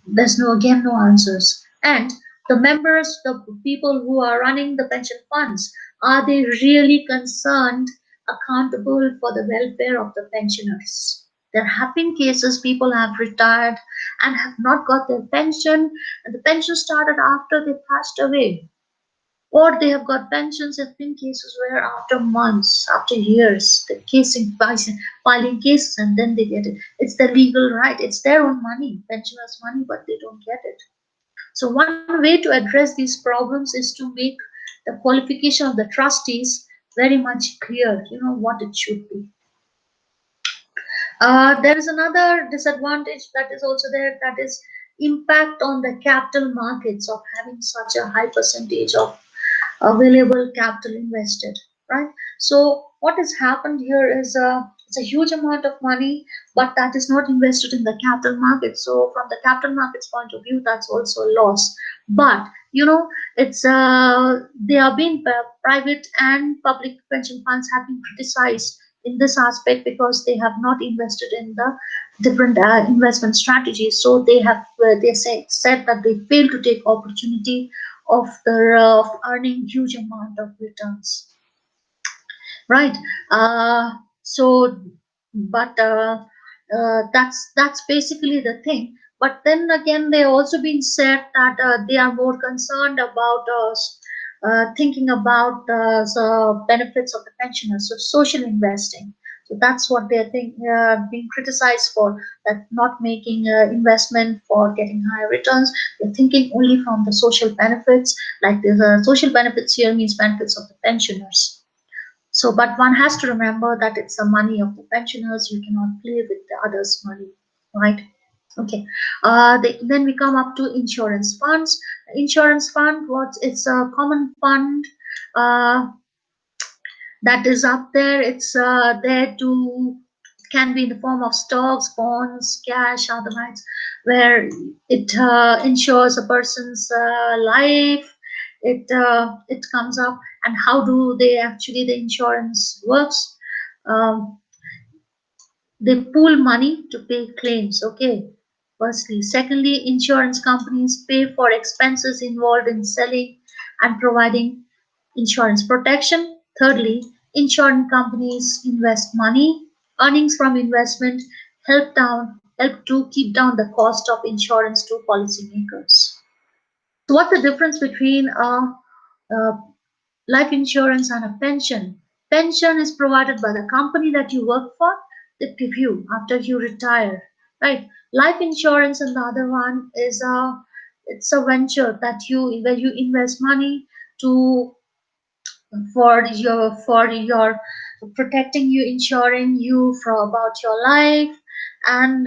there's no again no answers. And the members, the people who are running the pension funds, are they really concerned, accountable for the welfare of the pensioners? There have been cases people have retired and have not got their pension, and the pension started after they passed away. Or they have got pensions. There have been cases where after months, after years, the filing cases, and then they get it. It's their legal right. It's their own money, pensioners' money, but they don't get it. So one way to address these problems is to make the qualification of the trustees very much clear. You know what it should be. There is another disadvantage that is also there, that is impact on the capital markets of having such a high percentage of available capital invested, right? So what has happened here is it's a huge amount of money, but that is not invested in the capital market. So from the capital markets point of view, that's also a loss. But you know, it's they are being private and public pension funds have been criticized in this aspect because they have not invested in the different investment strategies. So they have said that they fail to take opportunity of earning huge amount of returns, right? So but that's basically the thing. But then again, they also been said that they are more concerned about thinking about the benefits of the pensioners, so social investing. So that's what they're being criticized for, that not making investment for getting higher returns. They're thinking only from the social benefits, like the social benefits here means benefits of the pensioners. So, but one has to remember that it's the money of the pensioners. You cannot play with the others' money, right? Okay. Then we come up to insurance funds. Insurance fund, what? It's a common fund uh, that is up there. It's there to, can be in the form of stocks, bonds, cash, other rights, where it ensures a person's life. It comes up, and how do they actually the insurance works? Um, they pool money to pay claims. Okay. Firstly, secondly, insurance companies pay for expenses involved in selling and providing insurance protection. Thirdly, insurance companies invest money. Earnings from investment help to keep down the cost of insurance to policymakers. So, what's the difference between a life insurance and a pension? Pension is provided by the company that you work for. They give you after you retire, right? Life insurance and the other one is it's a venture that you where you invest money to for your protecting you, ensuring you for about your life. And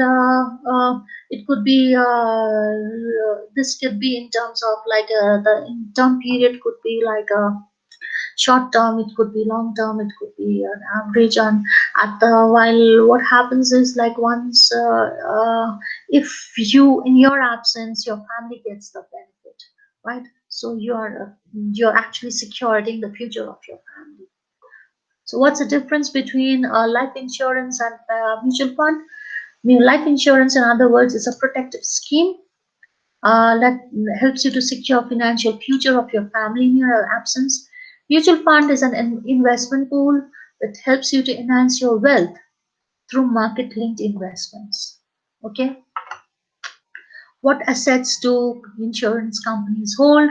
it could be this could be in terms of like the in term period could be like a short term, it could be long term, it could be an average. And at the while what happens is like once if you in your absence your family gets the benefit, right? So you're actually securing the future of your family. So what's the difference between life insurance and mutual fund? I mean, life insurance, in other words, is a protective scheme that helps you to secure financial future of your family in your absence. Mutual fund is an investment pool that helps you to enhance your wealth through market linked investments. Okay. What assets do insurance companies hold?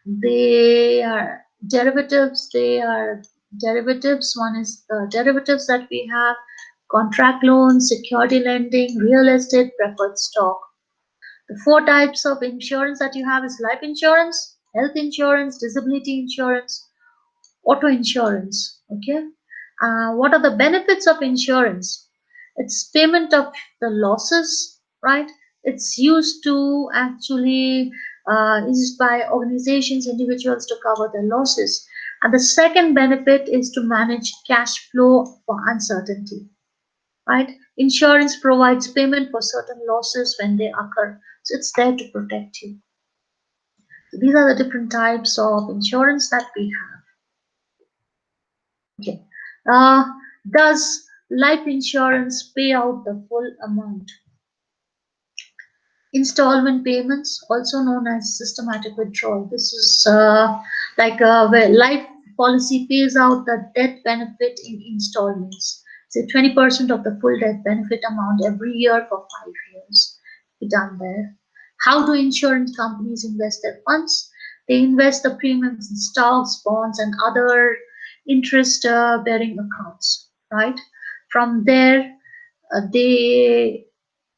They are derivatives. They are derivatives. One is the derivatives that we have: contract loans, security lending, real estate, preferred stock. The four types of insurance that you have is life insurance, health insurance, disability insurance, auto insurance. Okay. What are the benefits of insurance? It's payment of the losses, right? It's used to actually used by organizations, individuals to cover their losses. And the second benefit is to manage cash flow for uncertainty, right? Insurance provides payment for certain losses when they occur. So it's there to protect you. So these are the different types of insurance that we have. Okay. Uh, does life insurance pay out the full amount? Installment payments, also known as systematic withdrawal. This is where life policy pays out the death benefit in installments. Say 20% of the full death benefit amount every year for 5 years. Be done there. How do insurance companies invest their funds? They invest the premiums in stocks, bonds, and other interest-bearing accounts, right? From there, they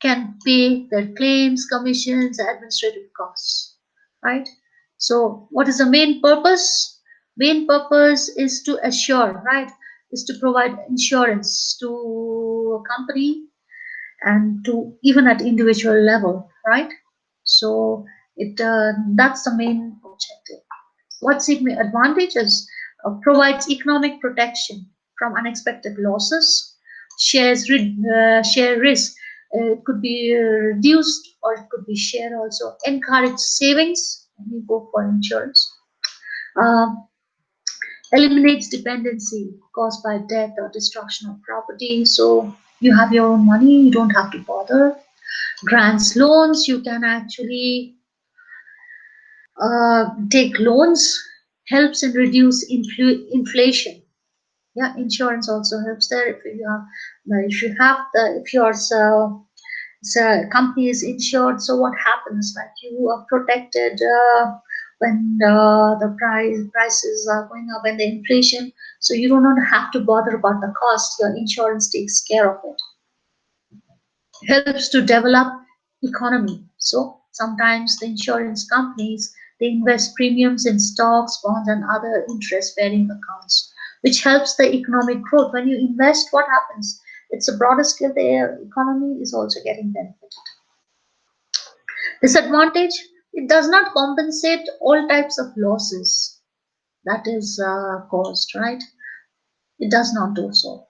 can pay their claims, commissions, administrative costs, right? So, what is the main purpose? Main purpose is to assure, right? Is to provide insurance to a company and to even at individual level, right? So it that's the main objective. What's the advantages? Provides economic protection from unexpected losses, share risk. It could be reduced or it could be shared also. Encourage savings when you go for insurance. Uh, Eliminates dependency caused by death or destruction of property. So you have your own money, you don't have to bother. Grants loans, you can actually take loans, helps in reduce inflation. Yeah, insurance also helps there. If your company is insured, so what happens? Like you are protected when the prices are going up and the inflation, so you do not have to bother about the cost. Your insurance takes care of it. Helps to develop economy. So sometimes the insurance companies, they invest premiums in stocks, bonds, and other interest-bearing accounts, which helps the economic growth. When you invest, what happens? It's a broader scale. The economy is also getting benefited. Disadvantage: it does not compensate all types of losses that is caused. Right? It does not do so.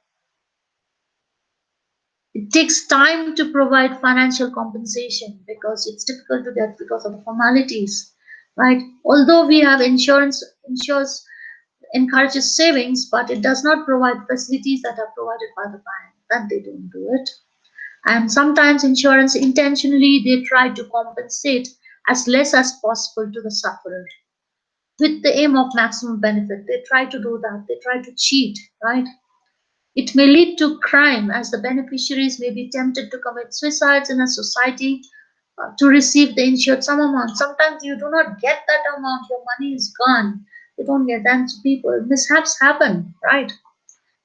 It takes time to provide financial compensation because it's difficult to get because of the formalities, right? Although we have insurance encourages savings, but it does not provide facilities that are provided by the bank. That they don't do it. And sometimes insurance intentionally they try to compensate as less as possible to the sufferer with the aim of maximum benefit. They try to do that. They try to cheat, right? It may lead to crime as the beneficiaries may be tempted to commit suicides in a society to receive the insured sum amount. Sometimes you do not get that amount, your money is gone. You don't get that. So people, mishaps happen, right?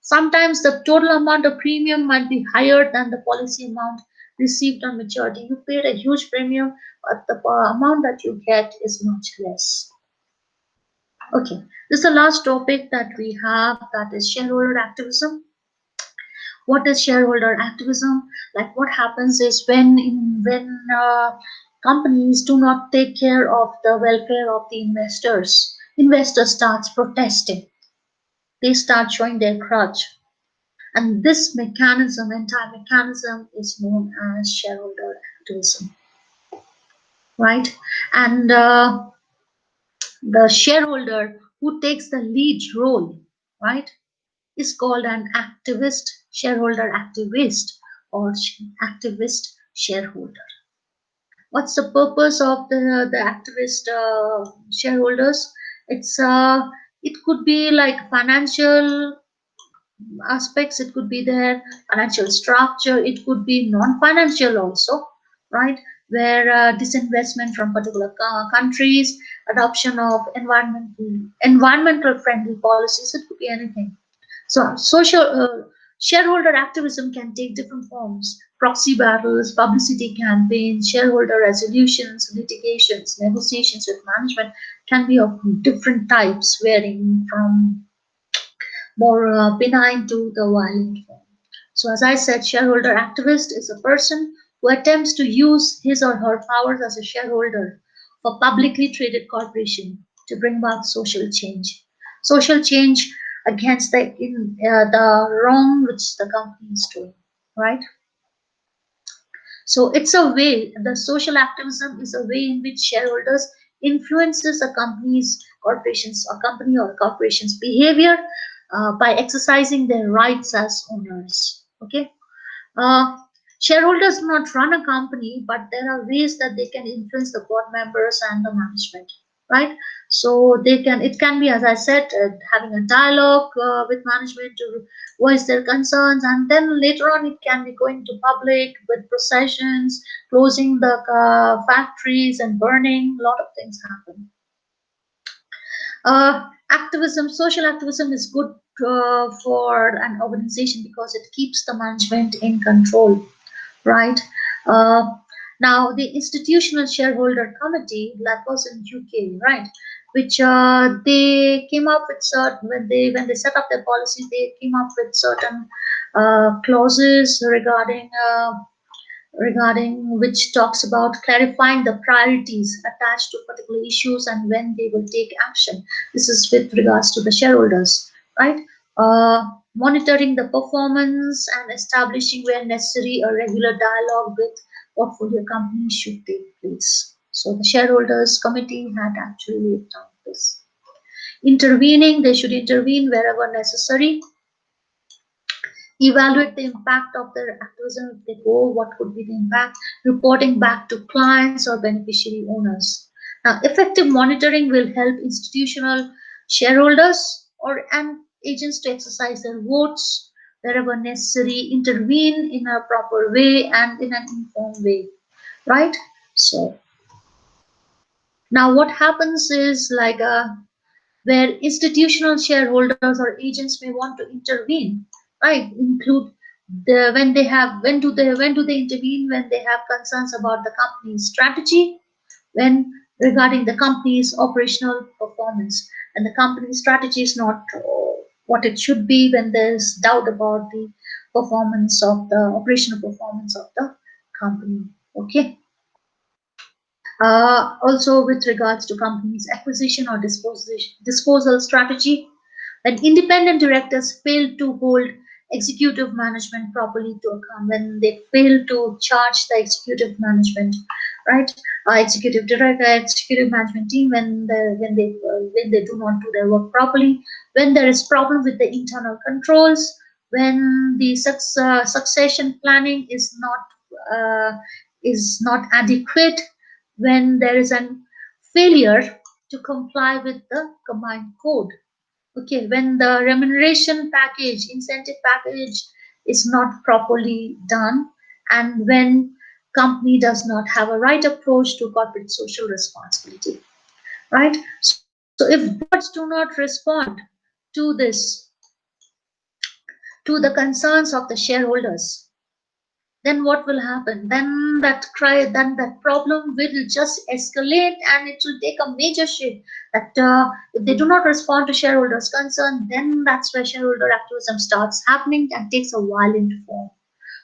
Sometimes the total amount of premium might be higher than the policy amount received on maturity. You paid a huge premium, but the amount that you get is much less. Okay, this is the last topic that we have, that is shareholder activism. What is shareholder activism? Like what happens is when companies do not take care of the welfare of the investors starts protesting. They start showing their grudge, and this entire mechanism, is known as shareholder activism, right? And the shareholder who takes the lead role, right, is called an activist, shareholder activist, or activist shareholder. What's the purpose of the activist shareholders? It could be like financial aspects, it could be their financial structure, it could be non-financial also, right? Where disinvestment from particular countries, adoption of environmental friendly policies, it could be anything. So social shareholder activism can take different forms: proxy battles, publicity campaigns, shareholder resolutions, litigations, negotiations with management can be of different types, varying from more benign to the violent form. So, as I said, shareholder activist is a person who attempts to use his or her powers as a shareholder for publicly traded corporation to bring about social change. Social change against the wrong which the company is doing, right? So it's a way, the social activism is a way in which shareholders influences a company or corporation's behavior by exercising their rights as owners. Okay. Uh, Shareholders do not run a company, but there are ways that they can influence the board members and the management, right? So it can be, as I said, having a dialogue with management to voice their concerns, and then later on it can be going to public with processions, closing the factories and burning. A lot of things happen. Activism, social activism is good for an organization because it keeps the management in control, right? Uh, Now, the institutional shareholder committee that was in UK, right, which they came up with certain when they set up their policy, they came up with certain clauses regarding which talks about clarifying the priorities attached to particular issues and when they will take action. This is with regards to the shareholders, right? Monitoring the performance and establishing where necessary a regular dialogue with portfolio companies should take place. So the shareholders committee had actually laid down this. Intervening, they should intervene wherever necessary, evaluate the impact of their activism if they go, what could be the impact, reporting back to clients or beneficiary owners. Now, effective monitoring will help institutional shareholders or and agents to exercise their votes wherever necessary, intervene in a proper way and in an informed way, right? So now what happens is like where institutional shareholders or agents may want to intervene, right? Include when do they intervene when they have concerns about the company's strategy, when regarding the company's operational performance, and the company's strategy is not what it should be, when there's doubt about the performance of the operational performance of the company. Okay. Also, with regards to companies' acquisition or disposal strategy, when independent directors fail to hold executive management properly to account, when they fail to charge the executive management, right? Executive director, executive management team, when they do not do their work properly, when there is problem with the internal controls, when the succession planning is not adequate, when there is a failure to comply with the combined code. Okay, when the remuneration package, incentive package is not properly done, and when company does not have a right approach to corporate social responsibility, right? So if boards do not respond to this, to the concerns of the shareholders, then what will happen? Then that problem will just escalate and it will take a major shape. That if they do not respond to shareholders' concern, then that's where shareholder activism starts happening and takes a violent form.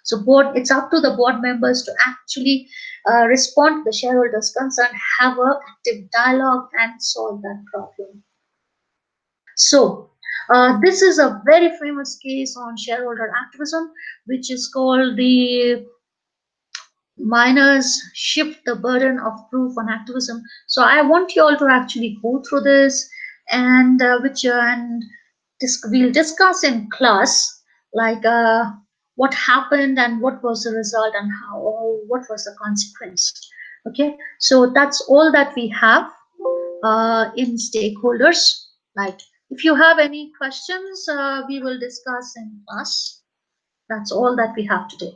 So it's up to the board members to actually respond to the shareholders' concern, have a active dialogue, and solve that problem. So, this is a very famous case on shareholder activism, which is called the miners shift the burden of proof on activism. So I want you all to actually go through this, and we'll discuss in class like what happened and what was the result and what was the consequence. Okay, so that's all that we have in stakeholders. Like if you have any questions, we will discuss in class. That's all that we have today.